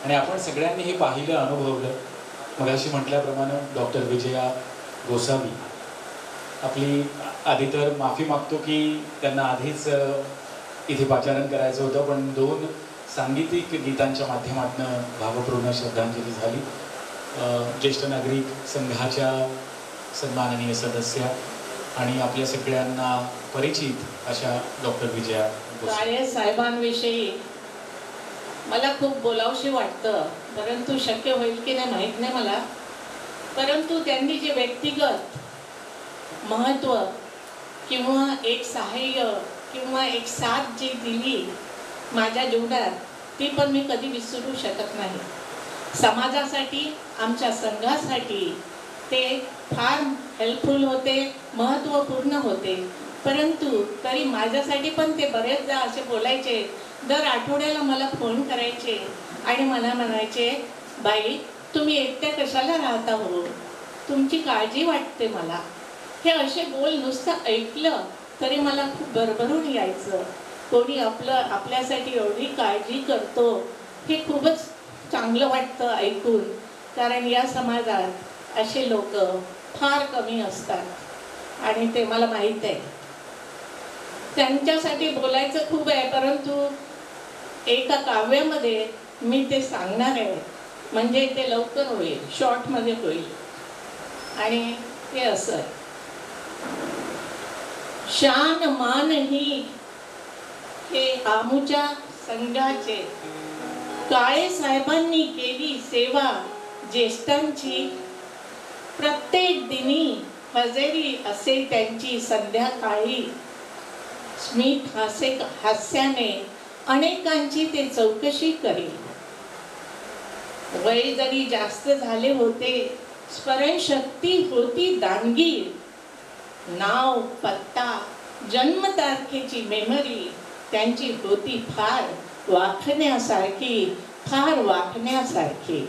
आणि आपण सगळ्यांनी हे पाहिलं अनुभवलं. मगाशी म्हटल्याप्रमाणे डॉक्टर विजया गोसावी आपली आधी तर माफी मागतो की त्यांना आधीच इथे पाचारण करायचं होतं, पण 2 सांगीतिक गीतांच्या माध्यमातून भावपूर्ण श्रद्धांजली झाली. ज्येष्ठ नागरिक संघाच्या सन्माननीय सदस्य आणि आपल्या सगळ्यांना परिचित अशा डॉक्टर विजया गोसावी. काळे साहेबांविषयी मला खूप बोलावशी वाटतं, परंतु शक्य होईल की नाही माहीत नाही मला. परंतु त्यांनी जे व्यक्तिगत महत्त्व किंवा एक सहाय्य किंवा एक साथ जी दिली माझ्या जीवनात, ती पण मी कधी विसरू शकत नाही. समाजासाठी, आमच्या संघासाठी ते फार हेल्पफुल होते, महत्त्वपूर्ण होते. परंतु तरी माझ्यासाठी पण ते बरेचदा असे बोलायचे, दर आठवड्याला मला फोन करायचे आणि मला म्हणायचे, बाई तुम्ही एकट्या कशाला राहता हो, तुमची काळजी वाटते मला. हे असे बोल नुसतं ऐकलं तरी मला खूप भरभरून यायचं. कोणी आपल्यासाठी एवढी काळजी करतो हे खूपच चांगलं वाटतं ऐकून, कारण या समाजात असे लोक फार कमी असतात आणि ते मला माहीत आहे. त्यांच्यासाठी बोलायचं खूप आहे, परंतु एका काव्यामध्ये मी ते सांगणार आहे, म्हणजे ते लवकर होईल, शॉर्टमध्ये होईल. आणि ते असं आहे, शान मान ही हे आमूच्या संघाचे, काळे साहेबांनी केली सेवा ज्येष्ठांची, प्रत्येक दिनी हजेरी असे त्यांची संध्याकाळी, स्मित हास्याने अनेकांची ते चौकशी करी. वय जरी जास्त झाले होते, स्मरणशक्ती होती दानगी, नाव पत्ता जन्मतारखेची मेमरी त्यांची होती फार वाखण्यासारखी, फार वाखण्यासारखी.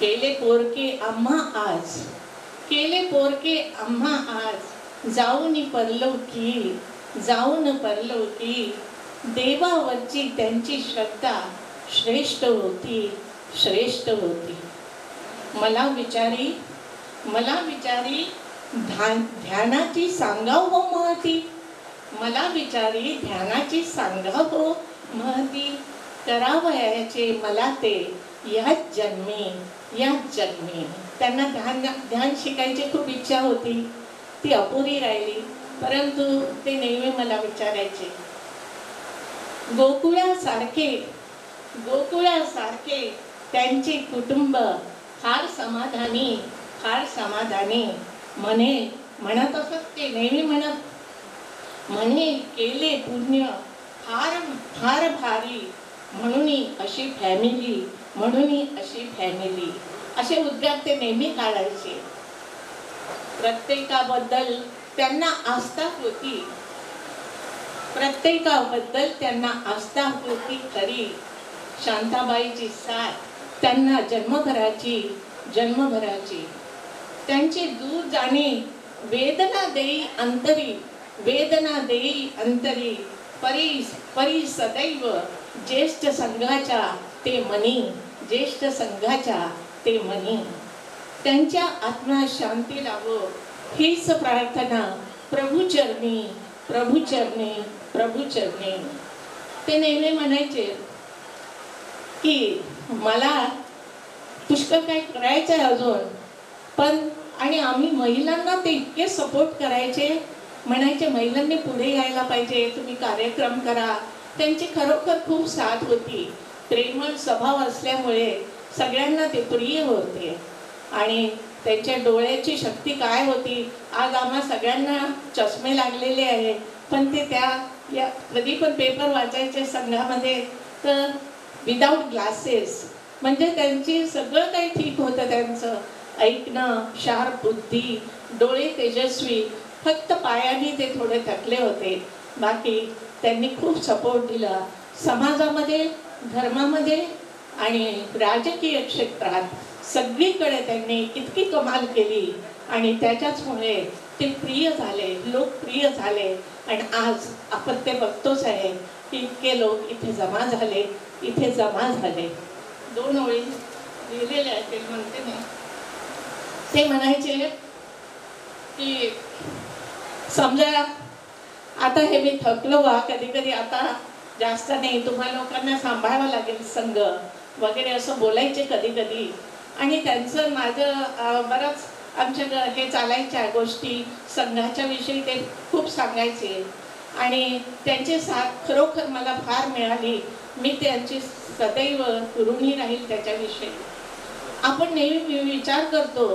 केले पोरके आम्हा आज, केले पोरके आम्हा आज, जाऊन परलौकी, जाऊन परलौकी, देवावरची त्यांची श्रद्धा श्रेष्ठ होती, श्रेष्ठ होती. मला विचारी ध्यानाची सांगाव हो महती, मला विचारी ध्यानाची सांगाव हो महती, करावयाचे मला ते याच जन्मी. त्यांना ध्यान शिकायची खूप इच्छा होती, ती अपुरी राहिली, परंतु ते नेहमी मला विचारायचे. गोकुळासारखे त्यांचे कुटुंब फार समाधानी, फार समाधानी. म्हणत असत ते नेहमी म्हणे केले पुण्य फार फार भारी, म्हणून अशी फॅमिली, असे उद्गार ते नेहमी काढायचे. प्रत्येकाबद्दल त्यांना आस्था होती खरी. शांताबाईची साथ त्यांना जन्मभराची. त्यांचे दूर जाणे वेदना देई अंतरी, परी सदैव ज्येष्ठ संघाच्या ते मनी. त्यांच्या आत्म्यात शांती लाभो हीच प्रार्थना प्रभू चरणी. ते नेहमी म्हणायचे की मला पुष्कळ काही करायचं आहे अजून, पण आणि आम्ही महिलांना ते इतके सपोर्ट करायचे म्हणायचे महिलांनी पुढे यायला पाहिजे, तुम्ही कार्यक्रम करा. त्यांची खरोखर खूप साथ होती. प्रेमळ स्वभाव असल्यामुळे सगळ्यांना ते प्रिय होते. आणि त्यांच्या डोळ्याची शक्ती काय होती, आज आम्हा सगळ्यांना चष्मे लागलेले आहे, पण ते या कधी पण पेपर वाचायचे संघामध्ये तर विदाऊट ग्लासेस, म्हणजे त्यांची सगळं काही ठीक होतं. त्यांचं ऐकणं, शार्प बुद्धी, डोळे तेजस्वी, फक्त पायाने ते थोडे थकले होते. बाकी त्यांनी खूप सपोर्ट दिला समाजामध्ये, धर्मामध्ये आणि राजकीय क्षेत्रात. सगळीकडे त्यांनी इतकी कमाल केली आणि त्याच्याचमुळे ते प्रिय झाले, लोकप्रिय झाले. आणि आज आपण ते बघतोच आहे की इतके लोक इथे जमा झाले. 2 ओळी लिहिलेल्या आहेत, ते म्हणते नाही. ते म्हणायचे की समजा आता हे मी थकलो वा, कधी कधी आता जास्त नाही, तुम्हा लोकांना सांभाळावं लागेल संघ वगैरे असं बोलायचे कधी कधी. आणि त्यांचं माझं बरंच आमच्या हे चालायच्या गोष्टी संघाच्या विषयी ते खूप सांगायचे. आणि त्यांची साथ खरोखर मला फार मिळाली. मी त्यांची सदैव ऋणी राहील त्याच्याविषयी. आपण नेहमी विचार करतो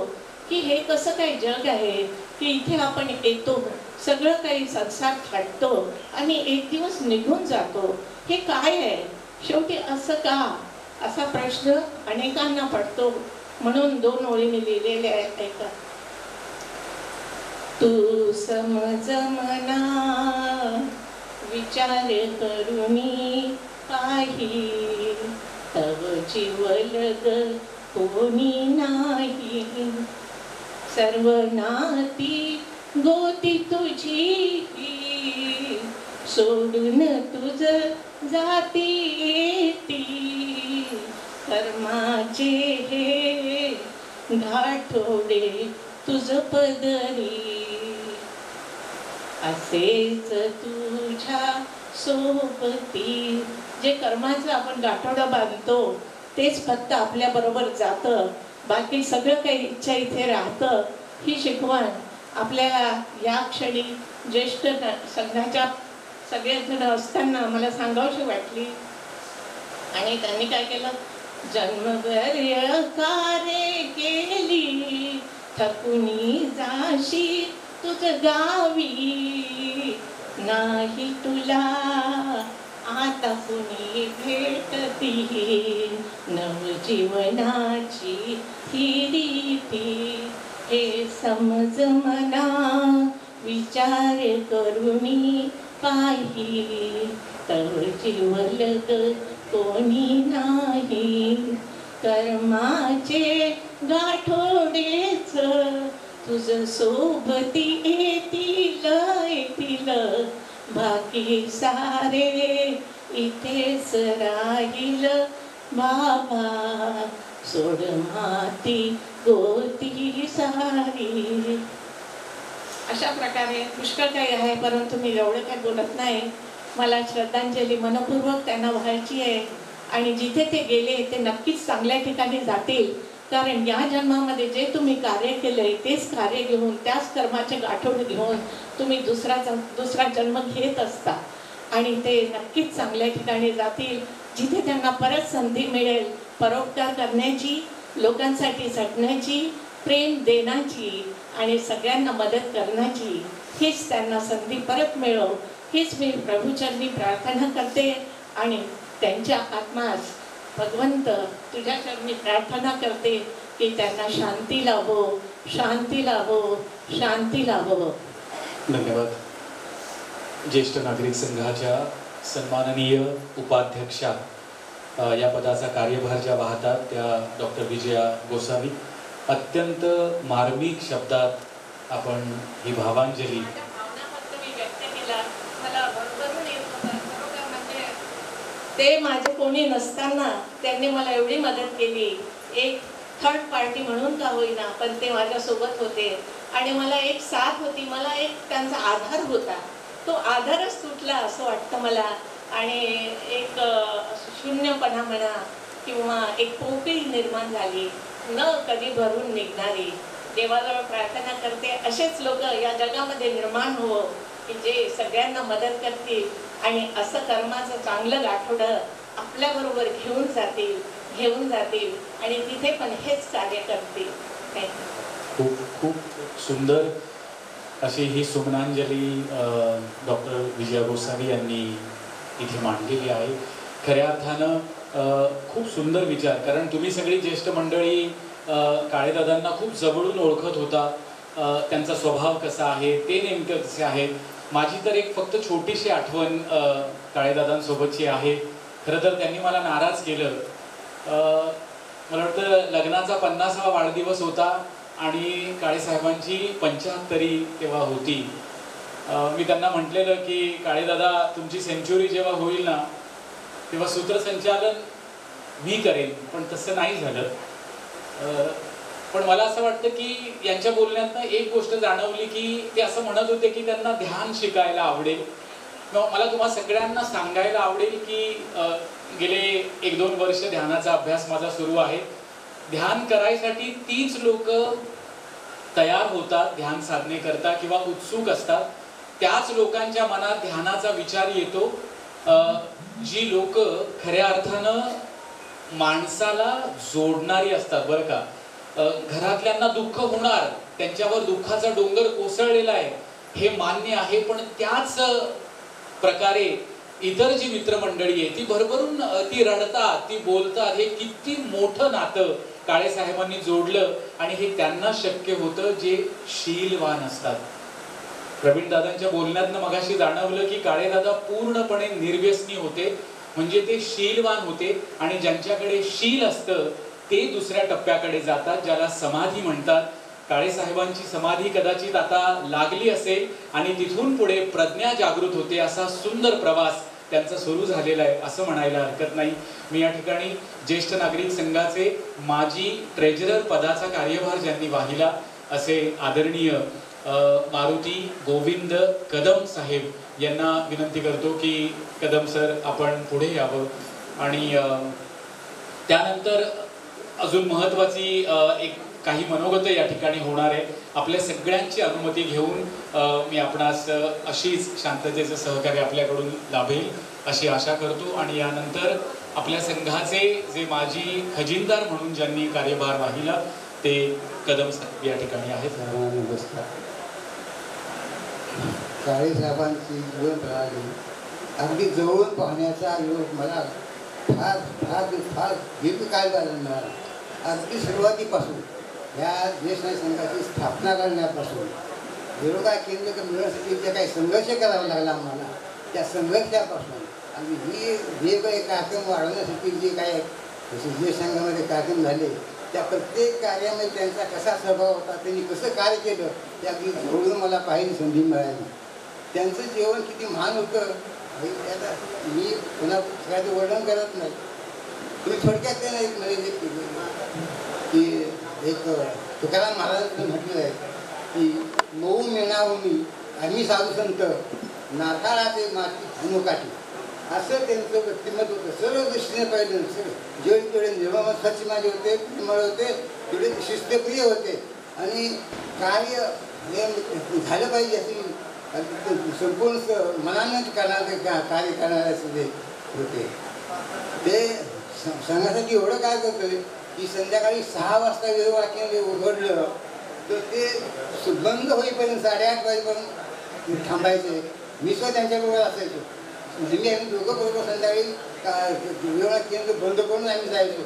की हे कसं काही जग आहे की इथे आपण येतो, सगळं काही संसार थाटतो आणि एक दिवस निघून जातो. हे काय आहे शेवटी, असं का, असा प्रश्न अनेकांना पडतो. म्हणून 2 ओळी मी लिहिलेल्या आहेत, ऐका. तू समज मना विचार करुनी काही, तव जीवलग कोणी नाही. सर्व नाती गोती तुझी, सोडून तुझ जाती येती. कर्माचे हे गाठोडे तुझ पदरी, असेच तुझ्या सोबती. जे कर्माचं आपण गाठोडं बांधतो तेच फक्त आपल्या बरोबर जातं, बाकी सगळं काही इच्छा इथे राहतं. ही शिकवण आपल्या या क्षणी ज्येष्ठ संघाच्या सगळेजण असताना मला सांगावीशी वाटली. आणि त्यांनी काय केलं, जन्मभर कार्य केली, थकुनी जाशी तुझ गावी. नाही तुला आता कुणी भेटती, नवजीवनाची ही रीती. हे समज मना विचार करुनी पाही, तव जीवलग कोणी नाही. कर्माचे गाठोडेच तुझ सोबती येतील येतील, बाकी सारे इथेच राहील बाबा. सोड माती गोती सारी. अशा प्रकारे पुष्कळ काही आहे, परंतु मी एवढं काही बोलत नाही. मला श्रद्धांजली मनपूर्वक त्यांना व्हायची आहे. आणि जिथे ते गेले ते नक्कीच चांगल्या ठिकाणी जातील, कारण या जन्मामध्ये जे तुम्ही कार्य केलंय तेच कार्य घेऊन, त्याच कर्माचे गाठोड घेऊन तुम्ही दुसरा जन्म घेत असता. आणि ते नक्कीच चांगल्या ठिकाणी जातील, जिथे त्यांना परत संधी मिळेल परोपकार करण्याची, लोकांसाठी झटण्याची, प्रेम देण्याची आणि सगळ्यांना मदत करण्याची. हीच त्यांना संधी परत मिळो, हीच मी प्रभूचरणी प्रार्थना करते. आणि त्यांच्या आत्मास भगवंत तुझ्या चरणी प्रार्थना करते की त्यांना शांती लाभो, शांती लाभो, शांती लाभो. धन्यवाद. ज्येष्ठ नागरिक संघाच्या सन्माननीय उपाध्यक्षा या पदाचा कार्यभार ज्या वाहतात त्या डॉक्टर विजया गोसावी, अत्यंत मार्मिक शब्दात आपण ही भावांजली. ते माझे कोणी नसताना त्यांनी मला एवढी मदत केली. एक थर्ड पार्टी म्हणून का होईना, पण ते माझ्यासोबत होते आणि मला एक साथ होती, मला एक त्यांचा आधार होता. तो आधारच तुटला असं वाटतं मला. आणि एक शून्यपणा म्हणा किंवा एक पोकळी निर्माण झाली, न कधी भरून निघणारी. देवाजवळ प्रार्थना करते असेच लोक या जगामध्ये निर्माण हो की जे सगळ्यांना मदत करतील आणि असं कर्माचं चांगलं गाठोडं आपल्याबरोबर घेऊन जातील आणि तिथे पण हेच कार्य करतील. खूप खूप सुंदर अशी ही सुमनांजली डॉक्टर विजया गोसावी यांनी इथे मांडलेली आहे. खऱ्या अर्थानं खूप सुंदर विचार, कारण तुम्ही सगळी ज्येष्ठ मंडळी काळेदादांना खूप जवळून ओळखत होता. त्यांचा स्वभाव कसा आहे, ते नेमकं कसे आहेत. माझी तर एक फक्त छोटीशी आठवण काळेदादांसोबतची आहे. खरं तर त्यांनी मला नाराज केलं. मला वाटतं लग्नाचा 50वा वाढदिवस होता आणि काळेसाहेबांची 75वी तेव्हा होती. मी त्यांना म्हटलेलं की काळेदादा तुमची सेंच्युरी जेव्हा होईल ना तेव्हा सूत्रसंचालन मी करेन, पण तसं नाही झालं. पण मला असं वाटतं की यांच्या बोलण्यातनं एक गोष्ट जाणवली की ते असं म्हणत होते की त्यांना ध्यान शिकायला आवडेल. मला तुम्हा सगळ्यांना सांगायला आवडेल की गेले 1-2 वर्ष ध्यानाचा अभ्यास माझा सुरू आहे. ध्यान करायसाठी तीच लोक तयार होतात ध्यान साधने करता किंवा उत्सुक असतात. त्याच लोकांच्या मनात ध्यानाचा विचार येतो जी लोक खऱ्या अर्थानं माणसाला जोडणारी असतात. बरं का, घरातल्यांना दुःख होणार, त्यांच्यावर दुःखाचा डोंगर कोसळलेला आहे हे मान्य आहे, पण त्याच प्रकारे इतर जी मित्रमंडळी आहे ती भरभरून ती रडतात, ती बोलतात. हे किती मोठं नातं काळेसाहेबांनी जोडलं आणि हे त्यांना शक्य होतं जे शीलवान असतात. प्रवीण दादांच्या बोलण्यातनं मगाशी जाणवलं की काळेदादा पूर्णपणे निर्व्यसनी होते, म्हणजे ते शीलवान होते आणि ज्यांच्याकडे शील असतं ते दुसऱ्या टप्प्याकडे जातात, ज्याला समाधी म्हणतात. काळेसाहेबांची समाधी कदाचित आता लागली असेल आणि तिथून पुढे प्रज्ञा जागृत होते. असा सुंदर प्रवास त्यांचा सुरू झालेला आहे असं म्हणायला हरकत नाही. मी या ठिकाणी ज्येष्ठ नागरिक संघाचे माजी ट्रेजरर पदाचा कार्यभार ज्यांनी वाहिला असे आदरणीय मारुती गोविंद कदम साहेब यांना विनंती करतो की कदम सर आपण पुढे यावं. आणि त्यानंतर अजून महत्त्वाची एक काही मनोगत या ठिकाणी होणार आहे. आपल्या सगळ्यांची अनुमती घेऊन मी आपणास अशीच शांततेचं सहकार्य आपल्याकडून लाभेल अशी आशा करतो. आणि यानंतर आपल्या संघाचे जे माजी खजिनदार म्हणून ज्यांनी कार्यभार वाहिला ते कदम साहेब या ठिकाणी आहेत. नमस्कार. काळेसाहेबांची जीवन प्रणाली अगदी जवळून पाहण्याचा योग मला फार फार फार दीर्घकाळ झाला मिळाला. अगदी सुरुवातीपासून ह्या ज्येष्ठ संघाची स्थापना करण्यापासून विरोधा केंद्र मिळवण्यासाठी जे काही संघर्ष करावा लागला आम्हाला, त्या संघर्षापासून आणि ही जे काही कार्यक्रम वाढवण्यासाठी जे काही ज्येष्ठ संघामध्ये कार्यक्रम झाले त्या प्रत्येक कार्यामध्ये त्यांचा कसा सहभाग होता, त्यांनी कसं कार्य केलं ते अगदी जवळून मला पाहिली संधी मिळाली. त्यांचं जीवन किती महान होतं आता मी पुन्हा सगळ्याचं वर्णन करत नाही. तुम्ही थोडक्यात त्यांना एक म्हणजे की एक तुकाराम महाराजांचं म्हटलं आहे की मऊ मेणावून आम्ही साधू संत नाताळाचे माती धनुकाठी, असं त्यांचं व्यक्तिमत्व होतं. सर्व दृष्टीने पाहिलं सगळं जेवढे निर्मळ स्वच्छ माझे होते, निर्मळ होते, तेवढे शिस्तप्रिय होते आणि कार्य हे झालं पाहिजे अशी संपूर्ण मनानंच करणारे कार्य करणारे असे होते. ते संघासाठी एवढं काय करतोय की संध्याकाळी 6 वाजता वेळवाक्याने उघडलं तर ते बंद होईपर्यंत 8:30 वाजेपर्यंत थांबायचे. मी सुद्धा त्यांच्याबरोबर असायचो. नेहमी आम्ही दोघं बरोबर संध्याकाळी वेळा केंद्र बंद करून आम्ही जायचो.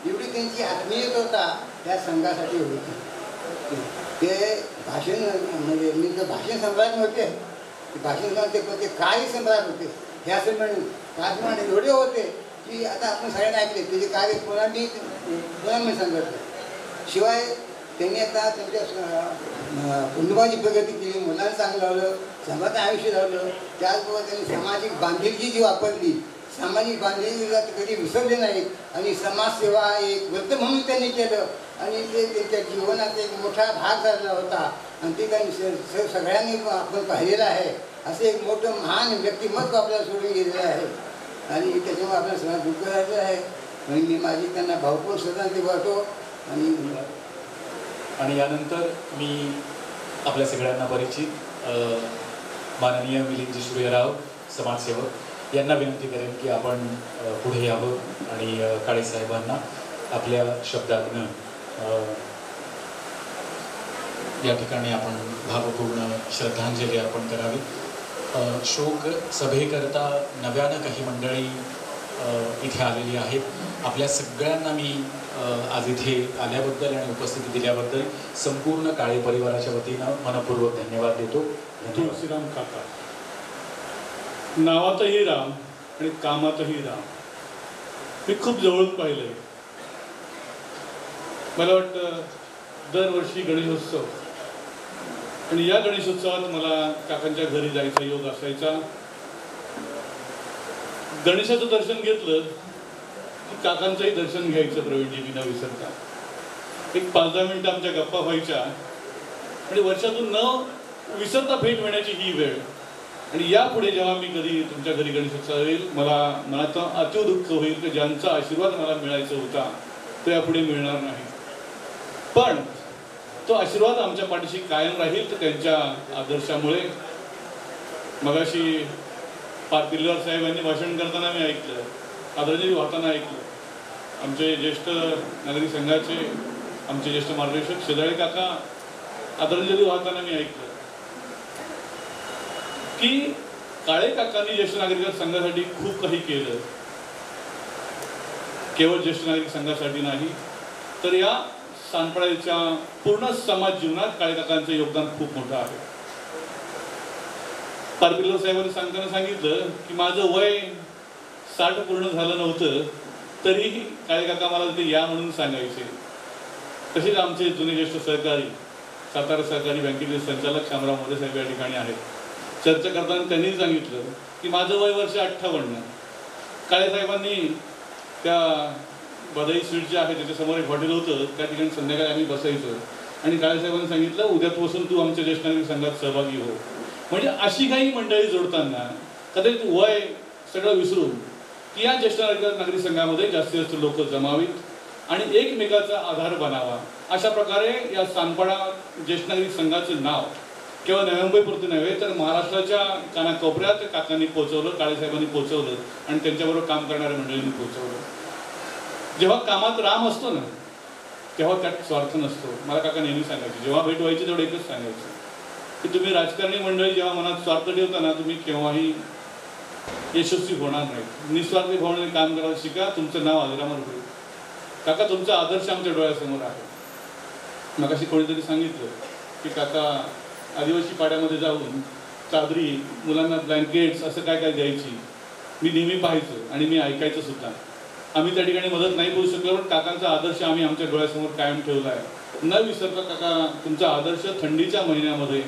एवढी त्यांची आत्मीयत होता त्या संघासाठी होती. ते भाषण म्हणजे मी तर भाषण सम्राट नव्हते, भाषण नव्हते पण ते कार्य सम्राट होते. हे असं म्हणून काजमाने एवढे होते की आता आपण सगळ्यांना ऐकले त्याचे कार्य पुन्हा मी सांगितलं. शिवाय त्यांनी आता त्यांच्या कुटुंबाची प्रगती केली, मुलांना चांगलं लावलं, समाजाचं आयुष्य लावलं. त्याचबरोबर त्यांनी सामाजिक बांधिलकी जी वापरली, सामाजिक बांधिलकीला कधी विसरले नाहीत आणि समाजसेवा एक व्रत म्हणून त्यांनी केलं आणि ते त्यांच्या जीवनाचा एक मोठा भाग झाला होता आणि ते त्यांनी सगळ्यांनी आपण पाहिलेलं आहे. असं एक मोठं महान व्यक्तिमत्व आपल्याला सोडून गेलेलं आहे आणि त्याच्यामुळे आपल्याला सगळं दुःख झालेलं आहे. म्हणून मी माझी त्यांना भावपूर्ण श्रद्धांजली वाहतो आणि आणि यानंतर मी आपल्या सगळ्यांना परिचित माननीय मिलिंदजी सूर्यराव समाजसेवक यांना विनंती करेन की आपण पुढे यावं आणि काळेसाहेबांना आपल्या शब्दातनं या ठिकाणी आपण भावपूर्ण श्रद्धांजली अर्पण करावी. शोक सभेकरता नव्यानं काही मंडळी इथे आलेली आहेत. आपल्या सगळ्यांना मी आज इथे आल्याबद्दल आणि उपस्थिती दिल्याबद्दल संपूर्ण काळे परिवाराच्या वतीनं मनपूर्वक धन्यवाद देतो. तुळशीराम काका, नावातही राम आणि कामातही राम. मी खूप जवळून पाहिलंय. मला वाटतं दरवर्षी गणेशोत्सव आणि या गणेशोत्सवात मला काकांच्या घरी जायचा योग असायचा. गणेशाचं दर्शन घेतलं की काकांचंही दर्शन घ्यायचं प्रवीणजी न विसरता. एक 5-10 मिनिटं आमच्या गप्पा व्हायच्या आणि वर्षातून न विसरता भेट मिळण्याची ही वेळ. आणि यापुढे जेव्हा मी कधी तुमच्या घरी गणेशोत्सव येईल, मला मनात अतीव दुःख होईल की ज्यांचा आशीर्वाद मला मिळायचा होता तो यापुढे मिळणार नाही. पण तो आशीर्वाद आमच्या पाठीशी कायम राहील तर त्यांच्या आदर्शामुळे. मगाशी पिल्लार साहेब यांनी भाषण करताना मी ऐकलं, आदरांजली वाहताना ऐकलं. आमचे ज्येष्ठ नागरिक संघाचे आमचे ज्येष्ठ मार्गदर्शक शेजाळे काका आदरांजली वाहताना मी ऐकलं की काळे काकांनी ज्येष्ठ नागरिक संघासाठी खूप काही केलं. केवळ ज्येष्ठ नागरिक संघासाठी नाही तर या सानपाड्याच्या पूर्ण समाज जीवनात काळे काकांचं योगदान खूप मोठं आहे. पारपिल्लार साहेबांनी सांगताना सांगितलं की माझं वय 60 पूर्ण झालं नव्हतं तरीही काळे काका मला ते या म्हणून सांगायचे. तसेच आमचे जुने ज्येष्ठ सहकारी सातारा सहकारी बँकेचे संचालक शामराव मोरे साहेब या ठिकाणी आहेत. चर्चा करताना त्यांनी सांगितलं की माझं वय वर्ष 58. काळेसाहेबांनी त्या बदाई स्वीट जे आहे त्याच्यासमोर एक हॉटेल होतं, त्या ठिकाणी संध्याकाळी आम्ही बसायचो आणि काळेसाहेबांनी सांगितलं उद्यापासून तू आमच्या ज्येष्ठ नागरिक संघात सहभागी हो. म्हणजे अशी काही मंडळी जोडताना कदाचित वय सगळं विसरून की या ज्येष्ठ नागरिक संघामध्ये जास्तीत जास्त लोक जमावीत आणि एकमेकाचा आधार बनावा. अशा प्रकारे या सानपाडा ज्येष्ठ नागरिक संघाचं नाव केवळ नवी मुंबईपुरते नव्हे तर महाराष्ट्राच्या कानाकोपऱ्यात काकांनी पोहोचवलं, काळेसाहेबांनी पोहोचवलं आणि त्यांच्याबरोबर काम करणाऱ्या मंडळींनी पोहोचवलं. जेव्हा कामात राम असतो ना तेव्हा त्यात स्वार्थ नसतो. मला काका नेहमी सांगायचे, जेव्हा भेट व्हायची तेवढं एकच सांगायचं की तुम्ही राजकारणी मंडळी जेव्हा मनात स्वार्थ ठेवताना तुम्ही केव्हाही यशस्वी होणार नाही. निस्वार्थी भावनेने काम करायला शिका, तुमचं नाव अजरामर होईल. काका तुमचा आदर्श आमच्या डोळ्यासमोर आहे. मगाशी कोणीतरी सांगितलं की काका आदिवासी पाड्यामध्ये जाऊन चादरी, मुलांना ब्लँकेट्स असं काय काय द्यायची. मी नेहमी पाहायचं आणि मी ऐकायचं सुद्धा. आम्ही त्या ठिकाणी मदत नाही करू शकलो पण काकांचा आदर्श आम्ही आमच्या डोळ्यासमोर कायम ठेवला आहे. न विसरता काका तुमचा आदर्श थंडीच्या महिन्यामध्ये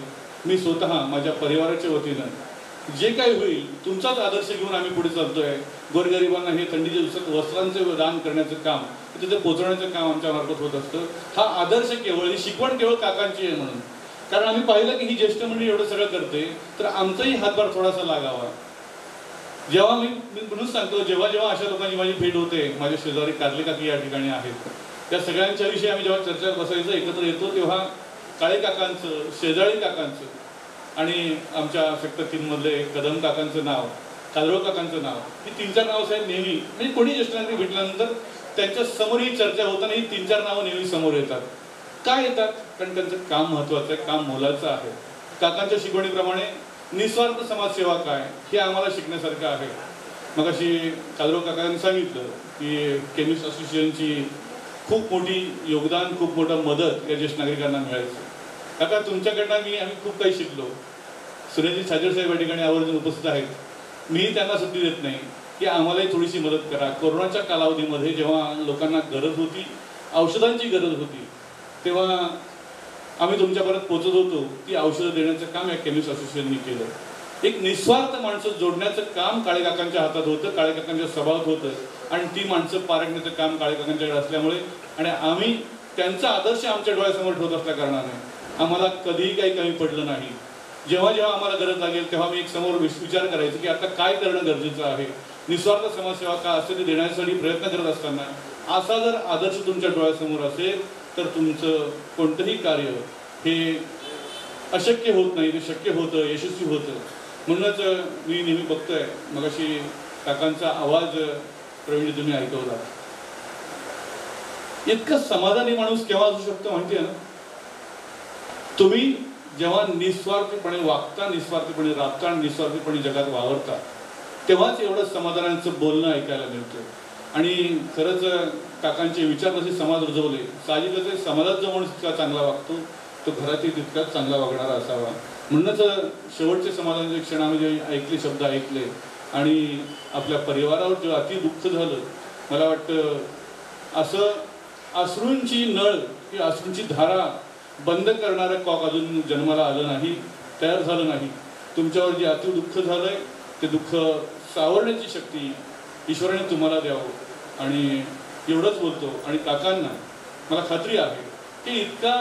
मी स्वतः माझ्या परिवाराच्या वतीनं जे काही होईल तुमचाच आदर्श घेऊन आम्ही पुढे चालतोय. गोरगरिबांना हे थंडीच्या दिवसात वस्त्रांचं दान करण्याचं काम, तिथे पोहोचवण्याचं काम आमच्या मार्फत होत असतं. हा आदर्श केवळ, ही शिकवण केवळ काकांची आहे म्हणून. कारण आम्ही पाहिलं की ही ज्येष्ठ मंडळी एवढं सगळं करते तर आमचाही हातभार थोडासा लागावा. जेव्हा मी म्हणून सांगतो, जेव्हा जेव्हा अशा लोकांची माझी भेट होते, माझे शेजारी कारले काकी या ठिकाणी आहेत, त्या सगळ्यांच्या विषयी आम्ही जेव्हा चर्चा बसायचं एकत्र येतो तेव्हा काळे काकांचं, शेजारी काकांचं आणि आमच्या सेक्टर 3 मधले कदम काकांचं नाव, कालरो काकांचं नाव, ही 3-4 नावं साहेब नेहमी म्हणजे कोणी ज्येष्ठ नागरिक भेटल्यानंतर त्यांच्या समोर ही चर्चा होताना ही 3-4 नावं नेहमी समोर येतात. काय येतात? कारण त्यांचं काम महत्त्वाचं आहे, काम मोलाचं आहे. काकांच्या शिकवणीप्रमाणे निस्वार्थ समाजसेवा काय हे आम्हाला शिकण्यासारखं आहे. मग अशी कालरो काकांनी सांगितलं की केमिस्ट असोसिएशनची खूप मोठी योगदान, खूप मोठं मदत या ज्येष्ठ नागरिकांना मिळायचं. काका तुमच्याकडनं आम्ही खूप काही शिकलो. सुरेशजी सागर साहेब या ठिकाणी आवर्जून उपस्थित आहेत. मीही त्यांना सुट्टी देत नाही की आम्हालाही थोडीशी मदत करा. कोरोनाच्या कालावधीमध्ये जेव्हा लोकांना गरज होती, औषधांची गरज होती, तेव्हा आम्ही तुमच्यापर्यंत पोहोचत होतो. ती औषधं देण्याचं काम या केमिस्ट असोसिएशननी केलं. एक निस्वार्थ माणसं जोडण्याचं काम काळे काकांच्या हातात होतं, काळे काकांच्या स्वभावात होतं आणि ती माणसं पारखण्याचं काम काळे काकांच्याकडे असल्यामुळे आणि आम्ही त्यांचा आदर्श आमच्या डोळ्यासमोर ठेवत असल्या कारणाने आम्हाला कधीही काही कमी पडलं नाही. जेव्हा जेव्हा आम्हाला गरज लागेल तेव्हा मी एक समोर विचार करायचं की आता काय करणं गरजेचं आहे. निस्वार्थ समाजसेवा का असते ते देण्यासाठी प्रयत्न करत असताना असा जर आदर्श तुमच्या डोळ्यासमोर असेल तर तुमचं कोणतंही कार्य हे अशक्य होत नाही, ते शक्य होतं, यशस्वी होतं. म्हणूनच मी नेहमी बघतोय, मगाशी काकांचा आवाज प्रवीण तुम्ही ऐकवला. इतका समाधानी माणूस केव्हा असू शकतो माहिती आहे ना? तुम्ही जेव्हा निस्वार्थीपणे वागता, निस्वार्थीपणे राबता आणि निस्वार्थीपणे जगात वावरता, तेव्हाच एवढं समाधानाचं बोलणं ऐकायला मिळतं. आणि खरंच काकांचे विचार कसे समाज रुजवले. साहजिकच आहे, समाजात जो माणूस तितका चांगला वागतो तो घरातही तितकाच चांगला वागणारा असावा. म्हणूनच शेवटचे समाधानाचे क्षणामध्ये ऐकले शब्द ऐकले आणि आपल्या परिवारावर जेव्हा अति दुःख झालं, मला वाटतं असं अश्रूंची नळ की अश्रूंची धारा बंद करणारं कॉक अजून जन्माला आलं नाही, तयार झालं नाही. तुमच्यावर जे अति दुःख झालंय ते दुःख सावरण्याची शक्ती ईश्वराने तुम्हाला द्यावं. आणि एवढंच बोलतो. आणि काकांना मला खात्री आहे की इतका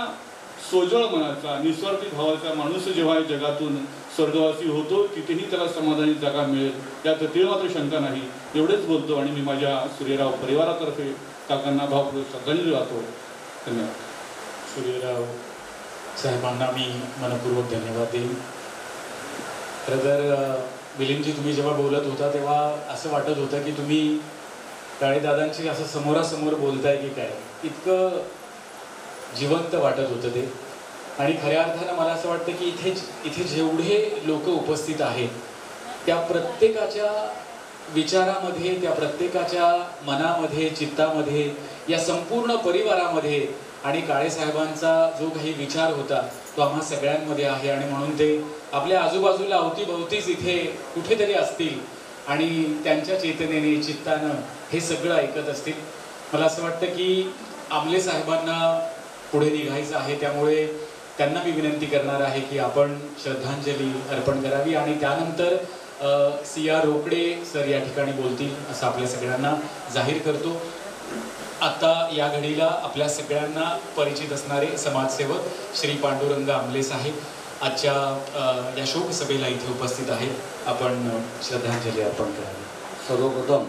सोजळ मनाचा, निस्वार्थी भावाचा माणूस जेव्हा जगातून स्वर्गवासी होतो, तिथेही त्याला समाधानी जागा मिळेल यात तीळ मात्र शंका नाही. एवढेच बोलतो आणि मी माझ्या सूर्यराव परिवारातर्फे काकांना भावपूर्वक श्रद्धांजली वाहतो. धन्यवाद. सूर्यराव साहेबांना मी मनपूर्वक धन्यवाद देईन. खरं तर मिलिंदजी, तुम्ही जेव्हा बोलत होता तेव्हा असं वाटत होतं की तुम्ही काळेदादांशी असं समोरासमोर बोलताय की काय, इतकं जिवंत वाटत होतं ते. आणि खऱ्या अर्थानं मला असं वाटतं की इथे जेवढे लोक उपस्थित आहेत त्या प्रत्येकाच्या विचारामध्ये, त्या प्रत्येकाच्या मनामध्ये, चित्तामध्ये, या संपूर्ण परिवारामध्ये आणि काळेसाहेबांचा जो काही विचार होता तो आम्हा सगळ्यांमध्ये आहे. आणि म्हणून ते आपल्या आजूबाजूला अवतीभवतीच इथे कुठेतरी असतील आणि त्यांच्या चेतनेने, चित्तानं हे सगळं ऐकत असतील. मला असं वाटतं की आमले साहेबांना पुढे निघायचं आहे, त्यामुळे त्यांना मी विनंती करणार आहे की आपण श्रद्धांजली अर्पण करावी आणि त्यानंतर CR रोकडे सर या ठिकाणी बोलतील असं आपल्या सगळ्यांना जाहीर करतो. आता या घडीला आपल्या सगळ्यांना परिचित असणारे समाजसेवक श्री पांडुरंग आमले साहेब आजच्या या शोकसभेला इथे उपस्थित आहेत. आपण श्रद्धांजली अर्पण करावी. सर्वप्रथम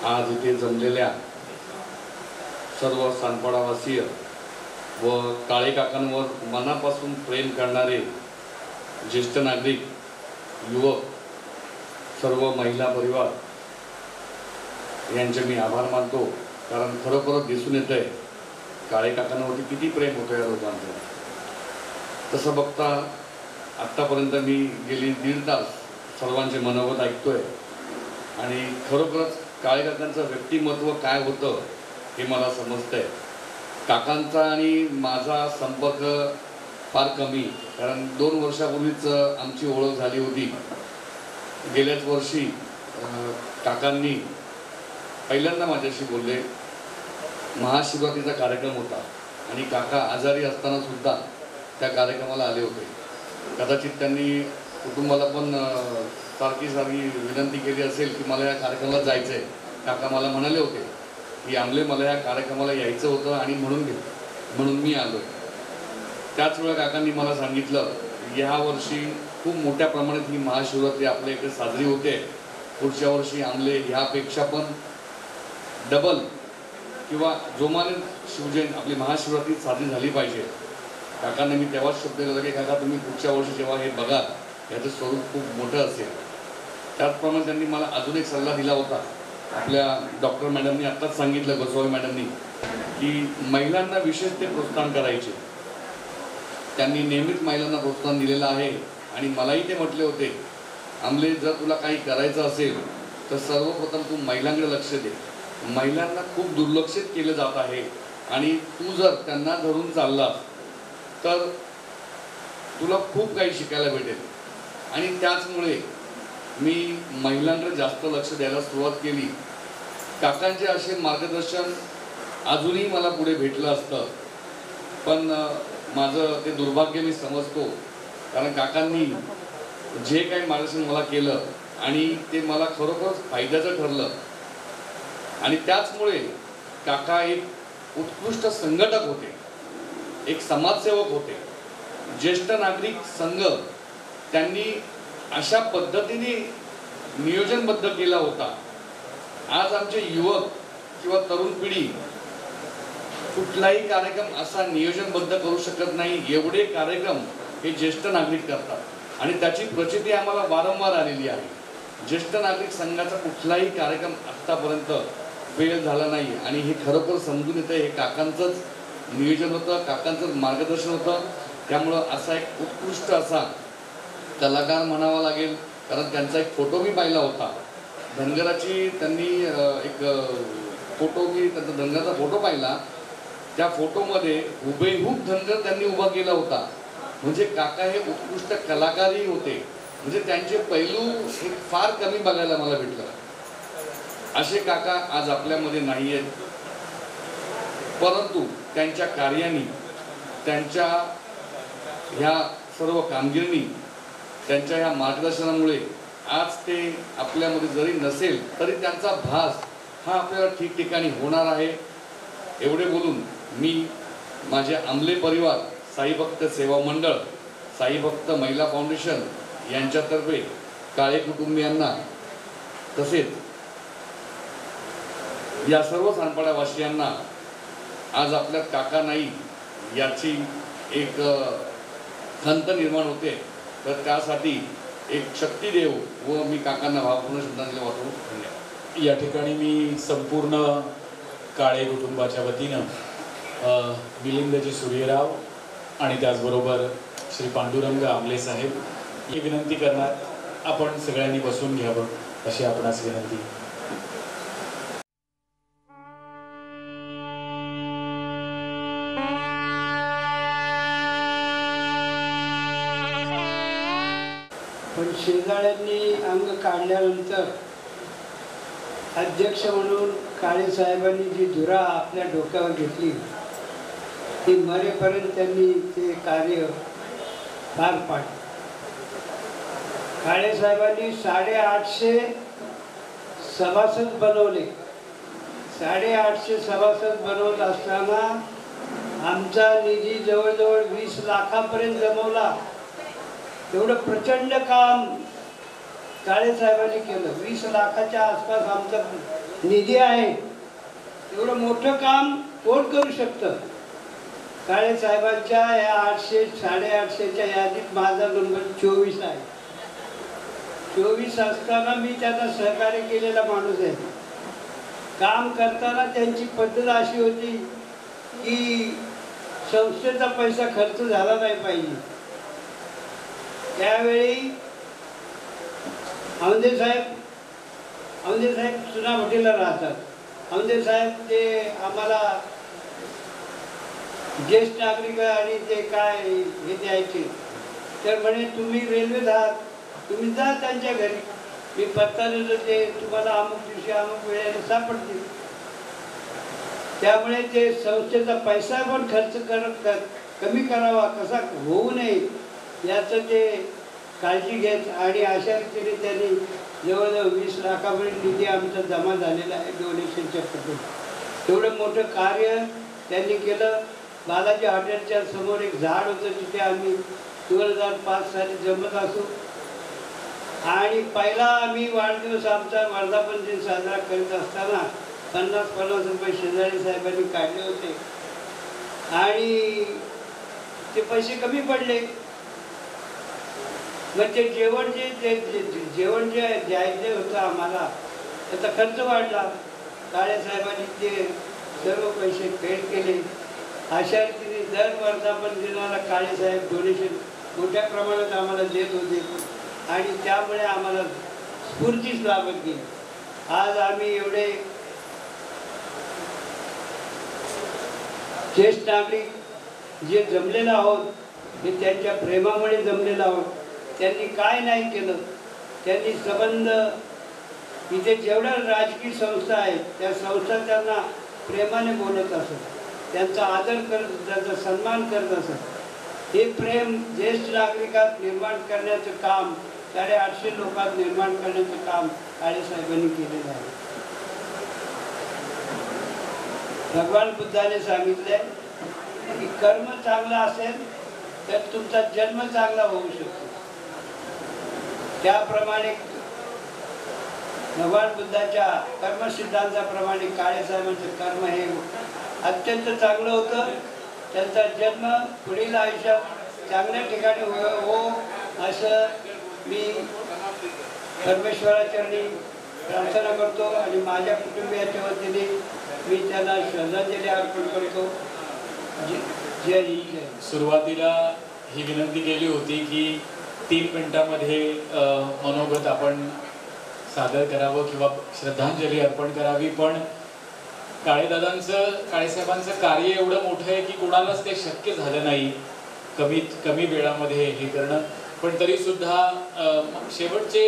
आज इथे जमलेल्या सर्व सानपाडावासीय व काळे काकांवर मनापासून प्रेम करणारे ज्येष्ठ नागरिक, युवक, सर्व महिला परिवार यांचे मी आभार मानतो. कारण खरोखरच दिसून येत आहे काळे काकांवरती किती प्रेम होतं या लोकांचं. तसं बघता आत्तापर्यंत मी गेली 1.5 तास सर्वांचे मनोगत ऐकतोय आणि खरोखरच काळे काकांचं व्यक्तिमत्व काय होतं हे मला समजतंय. काकांचा आणि माझा संपर्क फार कमी, कारण 2 वर्षापूर्वीच आमची ओळख झाली होती. गेल्याच वर्षी काकांनी पहिल्यांदा माझ्याशी बोलले. महाशिवरात्रीचा कार्यक्रम होता आणि काका आजारी असताना सुद्धा त्या कार्यक्रमाला आले होते. कदाचित त्यांनी कुटुंबाला पण सारखी विनंती केली असेल की मला या कार्यक्रमाला जायचं आहे. काका मला म्हणाले होते की आमले मला या कार्यक्रमाला यायचं होतं आणि म्हणून मी आलो आहे. त्याच वेळा काकांनी मला सांगितलं या वर्षी खूप मोठ्या प्रमाणात ही महाशिवरात्री आपल्या इकडे साजरी होते. पुढच्या वर्षी आमले ह्यापेक्षा पण डबल किंवा जोमाने शिवजयंती आपली महाशिवरात्री साजरी झाली पाहिजे. काकांना मी तेव्हाच शब्द दिला की काका तुम्ही पुढच्या वर्षी जेव्हा हे बघा याचं स्वरूप खूप मोठं असेल. त्याचप्रमाणे त्यांनी मला अजून एक सल्ला दिला होता. आपल्या डॉक्टर मॅडमनी आत्ताच सांगितलं, गोस्वामी मॅडमनी, की महिलांना विशेष ते प्रोत्साहन करायचे. त्यांनी नेहमीच महिलांना प्रोत्साहन दिलेलं आहे आणि मलाही ते म्हटले होते आमले जर तुला काही करायचं असेल तर सर्वप्रथम तू महिलांकडे लक्ष दे. महिलांना खूप दुर्लक्षित केलं जात आहे आणि तू जर त्यांना धरून चाललास तर तुला खूप काही शिकायला भेटेल. आणि त्याचमुळे मी महिलांकडे जास्त लक्ष द्यायला सुरुवात केली. काकांचे असे मार्गदर्शन अजूनही मला पुढे भेटलं असतं, पण माझं ते दुर्भाग्य मी समजतो. कारण काकांनी जे काही मार्गदर्शन मला केलं आणि ते मला खरोखरच फायद्याचं ठरलं. आणि त्याचमुळे काका एक उत्कृष्ट संघटक होते, एक समाजसेवक होते. ज्येष्ठ नागरिक संघ त्यांनी अशा पद्धतीने नियोजनबद्ध केला होता. आज आमचे युवक किंवा तरुण पिढी कुठलाही कार्यक्रम असा नियोजनबद्ध करू शकत नाही, एवढे कार्यक्रम हे ज्येष्ठ नागरिक करतात आणि त्याची प्रचिती आम्हाला वारंवार आलेली आहे. ज्येष्ठ नागरिक संघाचा कुठलाही कार्यक्रम आत्तापर्यंत फेल झाला नाही आणि हे खरोखर समजून येतं. हे काकांचंच नियोजन होतं, काकांचंच मार्गदर्शन होतं. त्यामुळं असा एक उत्कृष्ट असा कलाकार म्हणावा लागेल, कारण त्यांचा एक फोटो मी पाहिला होता. धनगराची त्यांनी एक फोटो मी त्यांचा धनगराचा फोटो पाहिला. त्या फोटोमध्ये हुबेहूब धनगर त्यांनी उभा केला होता. म्हणजे काका हे उत्कृष्ट कलाकारही होते. म्हणजे त्यांचे पैलू हे फार कमी बघायला मला भेटलं. असे काका आज आपल्यामध्ये नाही आहेत, परंतु त्यांच्या कार्याने, त्यांच्या ह्या सर्व कामगिरीनी, त्यांच्या ह्या मार्गदर्शनामुळे आज ते आपल्यामध्ये जरी नसेल तरी त्यांचा भास हा आपल्याला ठिकठिकाणी होणार आहे. एवढे बोलून मी माझे आमले परिवार, साईभक्त सेवा मंडळ, साईभक्त महिला फाउंडेशन यांच्यातर्फे काळे कुटुंबियांना तसेच या सर्व सानपाड्यावासियांना आज आपल्यात काका नाही याची एक खंत निर्माण होते. तर त्यासाठी एक शक्तिदेव व मी काकांना भावपूर्ण श्रद्धांजली वाटून धन्यवाद. या ठिकाणी मी संपूर्ण काळे कुटुंबाच्या वतीनं मिलिंदजी सूर्यराव आणि त्याचबरोबर श्री पांडुरंग आमले साहेब ही विनंती करणार, आपण सगळ्यांनी बसून घ्यावं अशी आपणास विनंती. पण शेजाऱ्यांनी अंग काढल्यानंतर अध्यक्ष म्हणून काळे साहेबांनी जी धुरा आपल्या डोक्यावर घेतली ती मरेपर्यंत त्यांनी ते कार्य पार पाडले. काळे साहेबांनी 850 सभासद बनवले. 850 सभासद बनवत असताना आमचा निधी जवळजवळ 20 लाखापर्यंत जमवला. एवढं प्रचंड काम काळे साहेबांनी केलं. 20 लाखाच्या आसपास आमचा निधी आहे. एवढं मोठं काम कोण करू शकतं? काळे साहेबांच्या या 800-850च्या यादीत माझा नंबर 24 आहे. 24 असताना मी त्यांना सहकार्य केलेला माणूस आहे. काम करताना त्यांची पद्धत अशी होती की संस्थेचा पैसा खर्च झाला नाही पाहिजे. त्यावेळी औंधे साहेब चुनाभटीला राहतात. औंधे साहेब ते आम्हाला ज्येष्ठ नागरिक आणि ते काय हे द्यायचे. तर म्हणे तुम्ही रेल्वेत आहात, तुम्ही जा त्यांच्या घरी, मी पत्ता देतो, ते तुम्हाला अमुक दिवशी अमुक वेळेला सापडतील. त्यामुळे ते संस्थेचा पैसा पण खर्च कमी करावा, कसा होऊ नये याचं ते काळजी घेत आणि अशा रीतीने त्यांनी जवळजवळ 20 लाखापर्यंत निधी आमचा जमा झालेला आहे डोनेशनच्या पद्धतीने. तेवढं मोठं कार्य त्यांनी केलं. बालाजी हॉटेलच्या समोर एक झाड होतं, तिथे आम्ही 2005 साली जमत असू आणि पहिला आम्ही वाढदिवस आमचा वर्धापन दिन साजरा करीत असताना 50-50 रुपये शेजारी साहेबांनी काढले होते आणि ते पैसे कमी पडले. मग ते जेवण जे द्यायचे होतं आम्हाला त्याचा खर्च वाढला. काळे साहेबांनी ते सर्व पैसे पेड केले. अशा रीतीने दर वर्धापन दिनाला काळे साहेब डोनेशन मोठ्या प्रमाणात आम्हाला देत होते आणि त्यामुळे आम्हाला स्फूर्तीच लाभत गेली. आज आम्ही एवढे ज्येष्ठ नागरिक जे जमलेलो आहोत हे त्यांच्या प्रेमामुळे जमलेलो आहोत. त्यांनी काय नाही केलं, त्यांनी संबंध इथे जेवढ्या राजकीय संस्था आहेत त्या संस्था त्यांना प्रेमाने बोलत असत, त्यांचा आदर करत, त्यांचा सन्मान करत असत. हे प्रेम ज्येष्ठ नागरिकात निर्माण करण्याचं काम, 850 लोकात निर्माण करण्याचं काम काळे साहेबांनी केलेलं आहे. भगवान बुद्धाने सांगितले की कर्म चांगलं असेल तर तुमचा जन्म चांगला होऊ शकतो. त्याप्रमाणे भगवान बुद्धाच्या कर्मसिद्धांताप्रमाणे काळे साहेबांचं कर्म हे अत्यंत चांगलं होतं. त्यांचा जन्म पुढील आयुष्यात चांगल्या ठिकाणी हो असं मी परमेश्वराचरणी प्रार्थना करतो आणि माझ्या कुटुंबियाच्या वतीने मी त्यांना श्रद्धांजली अर्पण करतो. जय जय. सुरुवातीला ही विनंती केली होती की 3 मिनिटांमध्ये मनोगत आपण सादर करावं किंवा श्रद्धांजली अर्पण करावी, पण काळेसाहेबांचं कार्य एवढं मोठं आहे की कुणालाच ते शक्य झालं नाही कमी वेळामध्ये हे करणं. पण तरी सुद्धा शेवटचे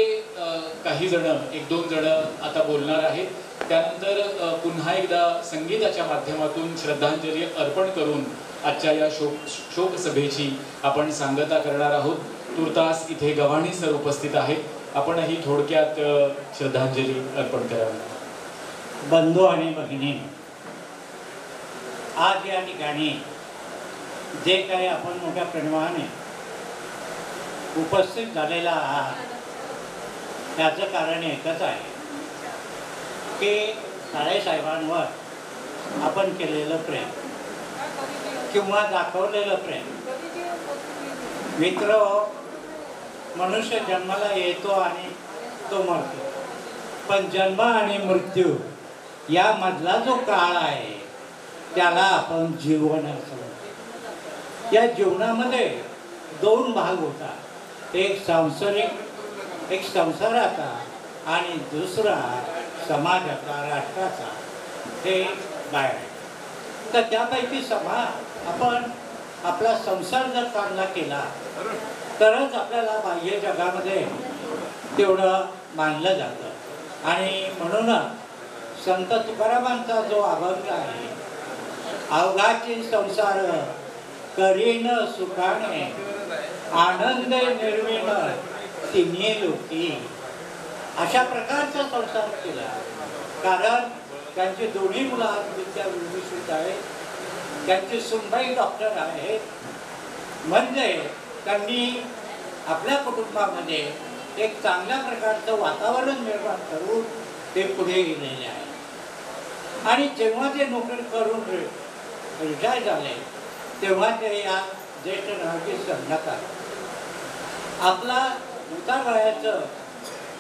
काही जण 1-2 जण आता बोलणार आहेत. त्यानंतर पुन्हा एकदा संगीताच्या माध्यमातून श्रद्धांजली अर्पण करून आजच्या या शोक सभेची आपण सांगता करणार आहोत. तुर्तास इथे गव्हाणे सर उपस्थित आहेत. आपणही थोडक्यात श्रद्धांजली अर्पण करावी. बंधू आणि भगिनी, आज या ठिकाणी जे काही आपण मोठ्या प्रेमाने उपस्थित झालेला आहात त्याचं कारण एकच आहे की काळेसाहेबांवर आपण केलेलं प्रेम किंवा दाखवलेलं प्रेम. मित्र, मनुष्य जन्माला येतो आणि तो मरतो, पण जन्म आणि मृत्यू यामधला जो काळ आहे त्याला आपण जीवन असं म्हणतो. या जीवनामध्ये 2 भाग होतात, एक सांसारिक, एक संसाराचा आणि दुसरा समाजाचा, राष्ट्राचा. हे बाहेर आहे. तर त्यापैकी आपण आपला संसार जर चांगला केला तरच आपल्याला बाह्य जगामध्ये तेवढं मानलं जातं. आणि म्हणूनच संत तुकारामांचा जो अभंग आहे, अवघाची संसार करीन सुखाने आनंद निर्मिण तिन्ही लोकी, अशा प्रकारचा संसार केला. कारण त्यांची दोन्ही मुलं आज विद्याभूषित आहेत, त्यांची सुनबाई डॉक्टर आहेत. म्हणजे त्यांनी आपल्या कुटुंबामध्ये एक चांगल्या प्रकारचं वातावरण निर्माण करून ते पुढे गेलेले आहे. आणि जेव्हा ते नोकरी करून रिटायर झाले तेव्हा ते या ज्येष्ठ नागरिक संघात आपला उतार वयाचं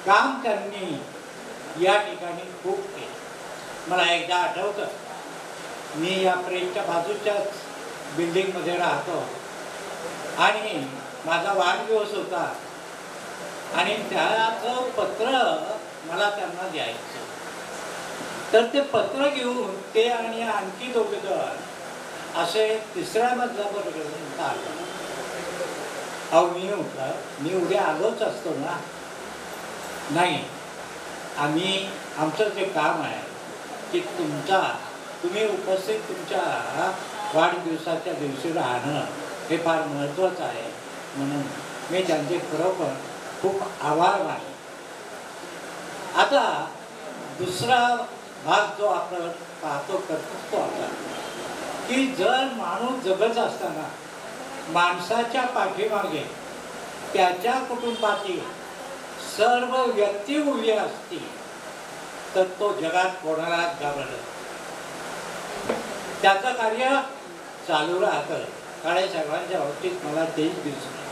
काम त्यांनी या ठिकाणी खूप केलं. मला एकदा आठवतं, मी या प्रेसच्या बाजूच्याच बिल्डिंगमध्ये राहतो आणि माझा वाढदिवस होता आणि त्याचं पत्र मला त्यांना द्यायचं. तर ते पत्र घेऊन ते आणि आणखी 2 जण असे 3ऱ्या मजल्यापर्यंत आलो. अहो मी म्हटलं, मी उद्या आलोच असतो ना. नाही, आमचं जे काम आहे की तुम्ही उपस्थित तुमच्या वाढदिवसाच्या दिवशी राहणं हे फार महत्त्वाचं आहे. म्हणून मी त्यांचे खरोखर खूप आभार मानले. आता दुसरा भाग जो आपण पाहतो करतो आता, की जर माणूस जगत असताना माणसाच्या पाठीमागे त्याच्या कुटुंबातील सर्व व्यक्ती उरली असती तर तो जगात कोणालाच घाबरत. त्याचं कार्य चालू राहतं. काळेसाहेबांच्या बाबतीत मला तेच दिसलं.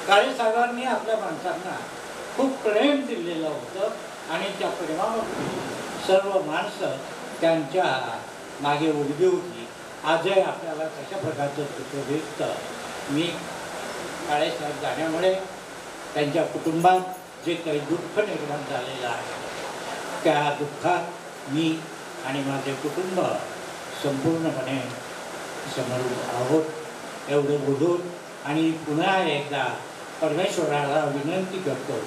काळेसाहेबांनी आपल्या माणसांना खूप प्रेम दिलेलं होतं आणि त्या प्रेमामध्ये सर्व माणसं त्यांच्या मागे उभी होती. आजही आपल्याला तशा प्रकारचं चित्र दिसतं. मी काळेसाहेब जाण्यामुळे त्यांच्या कुटुंबात जे काही दुःख निर्माण झालेलं आहे त्या दुःखात मी आणि माझे कुटुंब संपूर्णपणे समोर आहोत. एवढं बोलून आणि पुन्हा एकदा परमेश्वराला विनंती करतो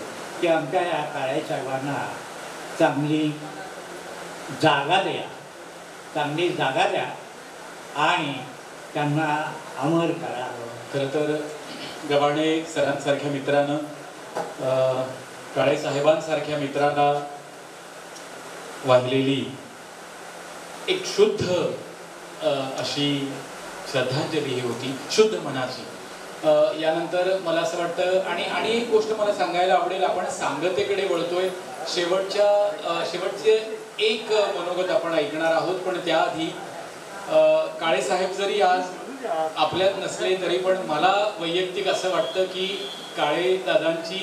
की आमच्या या काळेसाहेबांना चांगली जागा द्या आणि त्यांना अमर करा. खरं तर गव्हाणे सरांसारख्या मित्रानं, काळेसाहेबांसारख्या मित्रांना वाहिलेली एक शुद्ध अशी श्रद्धांजली ही होती, शुद्ध मनाची. यानंतर मला असं वाटतं आणि एक गोष्ट मला सांगायला आवडेल, आपण सांगतेकडे वळतोय. शेवटचे एक मनोगत आपण ऐकणार आहोत, पण त्याआधी काळे साहेब जरी आज आपल्यात नसले तरी पण मला वैयक्तिक असं वाटतं की काळे दादांची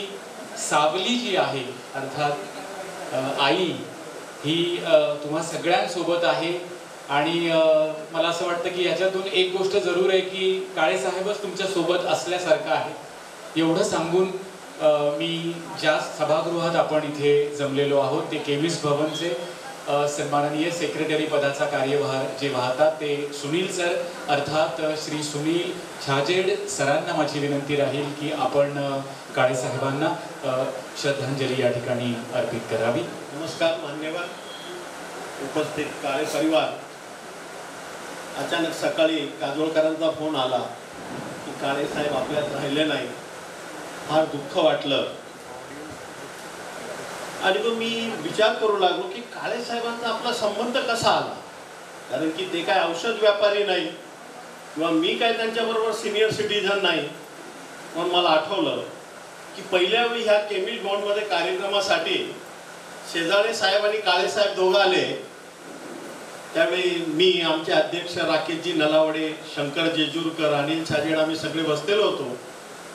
सावली जी आहे अर्थात आई ही तुम्हा सगळ्यांसोबत आहे आणि मला असं वाटतं की ह्याच्यातून एक गोष्ट जरूर आहे की काळे साहेबच तुमच्या सोबत असल्यासारखं आहे एवढं सांगून मी ज्या सभागृहात आपण इथे जमलेलो आहोत ते केमिस्ट भवनचे सन्माननीय सेक्रेटरी पदाचा कार्यभार जे वाहतात ते सुनील सर अर्थात श्री सुनील छाजेड सरांना माझी विनंती राहील की आपण काळे साहेबांना श्रद्धांजली या ठिकाणी अर्पित करावी. नमस्कार मान्यवर उपस्थित काळे परिवार. अचानक सकाळी काजोळकरांचा फोन आला की काळे साहेब आपल्यात राहिले नाही. फार दुःख वाटलं आणि मग मी विचार करू लागलो की काळे साहेबांचा आपला संबंध कसा आला. कारण की ते काय औषध व्यापारी नाही किंवा मी काय त्यांच्याबरोबर सिनियर सिटीजन नाही. म्हणून मला आठवलं की पहिल्या वेळी ह्या केमिस्ट भवनमध्ये कार्यक्रमासाठी शेजाळे साहेब आणि काळे साहेब दोघं आले. त्यावेळी मी आमचे अध्यक्ष राकेशजी नलावडे, शंकर जेजूरकर, अनिल छाजेड आम्ही सगळे बसलेलो होतो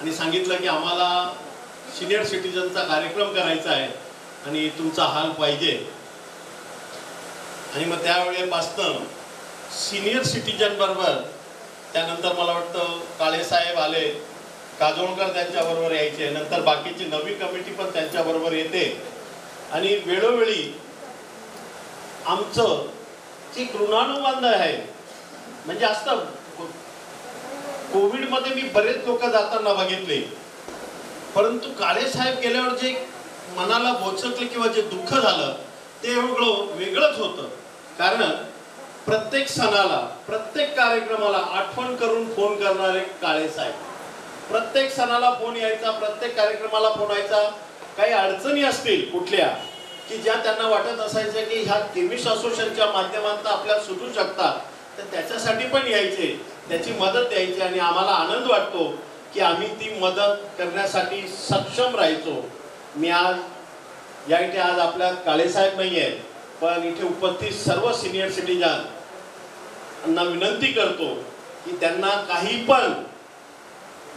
आणि सांगितलं की आम्हाला सिनियर सिटीजनचा कार्यक्रम करायचा आहे आणि तुमचा हाल पाहिजे. आणि मग त्यावेळेपासून सिनियर सिटीजन बरोबर त्यानंतर मला वाटतं काळे साहेब आले, काजोळकर त्यांच्याबरोबर यायचे, नंतर बाकीची नवी कमिटी पण त्यांच्याबरोबर येते आणि वेळोवेळी आमचं जे ऋणानुबंध आहे म्हणजे असतं. कोविडमध्ये मी बरेच लोक जाताना बघितले परंतु काळे साहेब गेल्यावर जे मनाला बोचकले किंवा जे दुःख झालं ते वेगळंच होतं. कारण प्रत्येक सणाला प्रत्येक कार्यक्रमाला आठवण करून फोन करणारे काळे साहेब. प्रत्येक सणाला फोन यायचा, प्रत्येक कार्यक्रमाला फोन यायचा. काही अडचणी असतील कुठल्या की ज्या त्यांना वाटत असायचं की ह्या केमिस्ट असोसिएशनच्या माध्यमातून आपल्याला सुटू शकतात तर त्याच्यासाठी पण यायचे, त्याची मदत द्यायची आणि आम्हाला आनंद वाटतो की आम्ही ती मदत करण्यासाठी सक्षम राहायचो. मी आज या इथे आज आपल्या काळे साहेब नाही आहेत पण इथे उपस्थित सर्व सिनियर सिटीजन विनंती करतो की त्यांना काही पण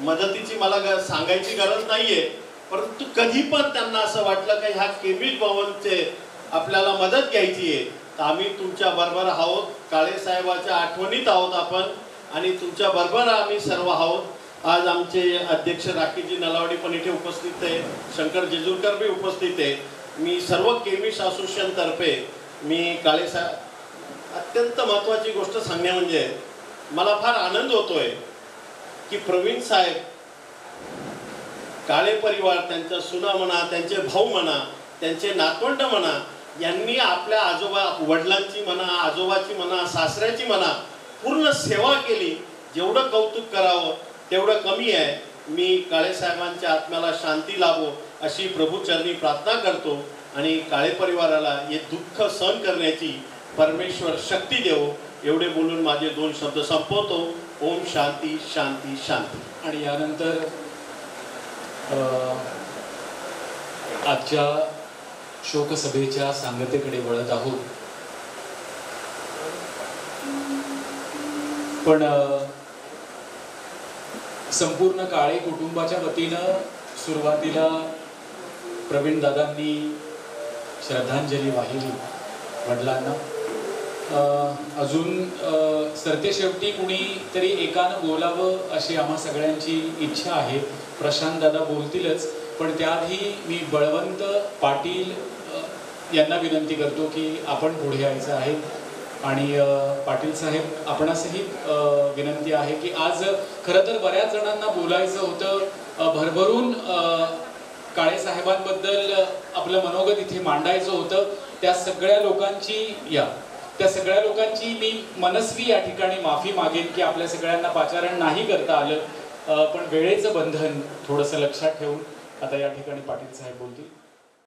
मदतीची मला सांगायची गरज नाहीये परंतु कधी पण त्यांना असं वाटलं की ह्या केमिस्ट भवनचे आपल्याला मदत घ्यायची आहे तर आम्ही तुमच्या बरोबर आहोत. काळे साहेबाच्या आठवणीत आहोत आपण आणि तुमच्या बरोबर आम्ही सर्व आहोत. आज आमचे अध्यक्ष राकेशजी नलावडे पण इथे उपस्थित आहे, शंकर जेजूरकर भी उपस्थित आहे. मी सर्व केमिस्ट असोसिएशन तर्फे मी काळे साहेब अत्यंत महत्त्वाची गोष्ट सांगणे म्हणजे मला फार आनंद होतोय की प्रवीण साहेब, काळे परिवार, त्यांच्या सुना म्हणा, त्यांचे भाऊ म्हणा, त्यांचे नातवंड म्हणा यांनी आपल्या आजोबा वडिलांची म्हणा, आजोबाची म्हणा, सासऱ्याची म्हणा पूर्ण सेवा केली. जेवढं कौतुक करावं तेवढं कमी आहे. मी काळे साहेबांच्या आत्म्याला शांती लाभो अशी प्रभूचरणी प्रार्थना करतो आणि काळे परिवाराला हे दुःख सहन करण्याची परमेश्वर शक्ती देवो. एवढे बोलून माझे 2 शब्द संपवतो. ओम शांती शांती शांती. आणि यानंतर आजच्या शोकसभेच्या सांगतेकडे वळत आहोत. पण संपूर्ण काळे कुटुंबाच्या वतीनं सुरुवातीला प्रवीण दादांनी श्रद्धांजली वाहिली वडिलांना. अजून सरतेशेवटी कुणी तरी एकानं बोलावं अशी आम्हा सगळ्यांची इच्छा आहे. प्रशांत दादा बोलतीलच पण त्याआधी मी बळवंत पाटील यांना विनंती करतो की आपण पुढे यायचं आहे. आणि पाटील साहेब आपणासही विनंती आहे की आज खरं तर बऱ्याच जणांना बोलायचं होतं, भरभरून काळे साहेबांबद्दल आपलं मनोगत इथे मांडायचं होतं. त्या सगळ्या लोकांची मी मनस्वी या ठिकाणी माफी मागेन की आपल्या सगळ्यांना पाचारण नाही करता आलं. पण वेळेचं बंधन थोडंसं लक्षात ठेवून आता या ठिकाणी पाटील साहेब बोलतील.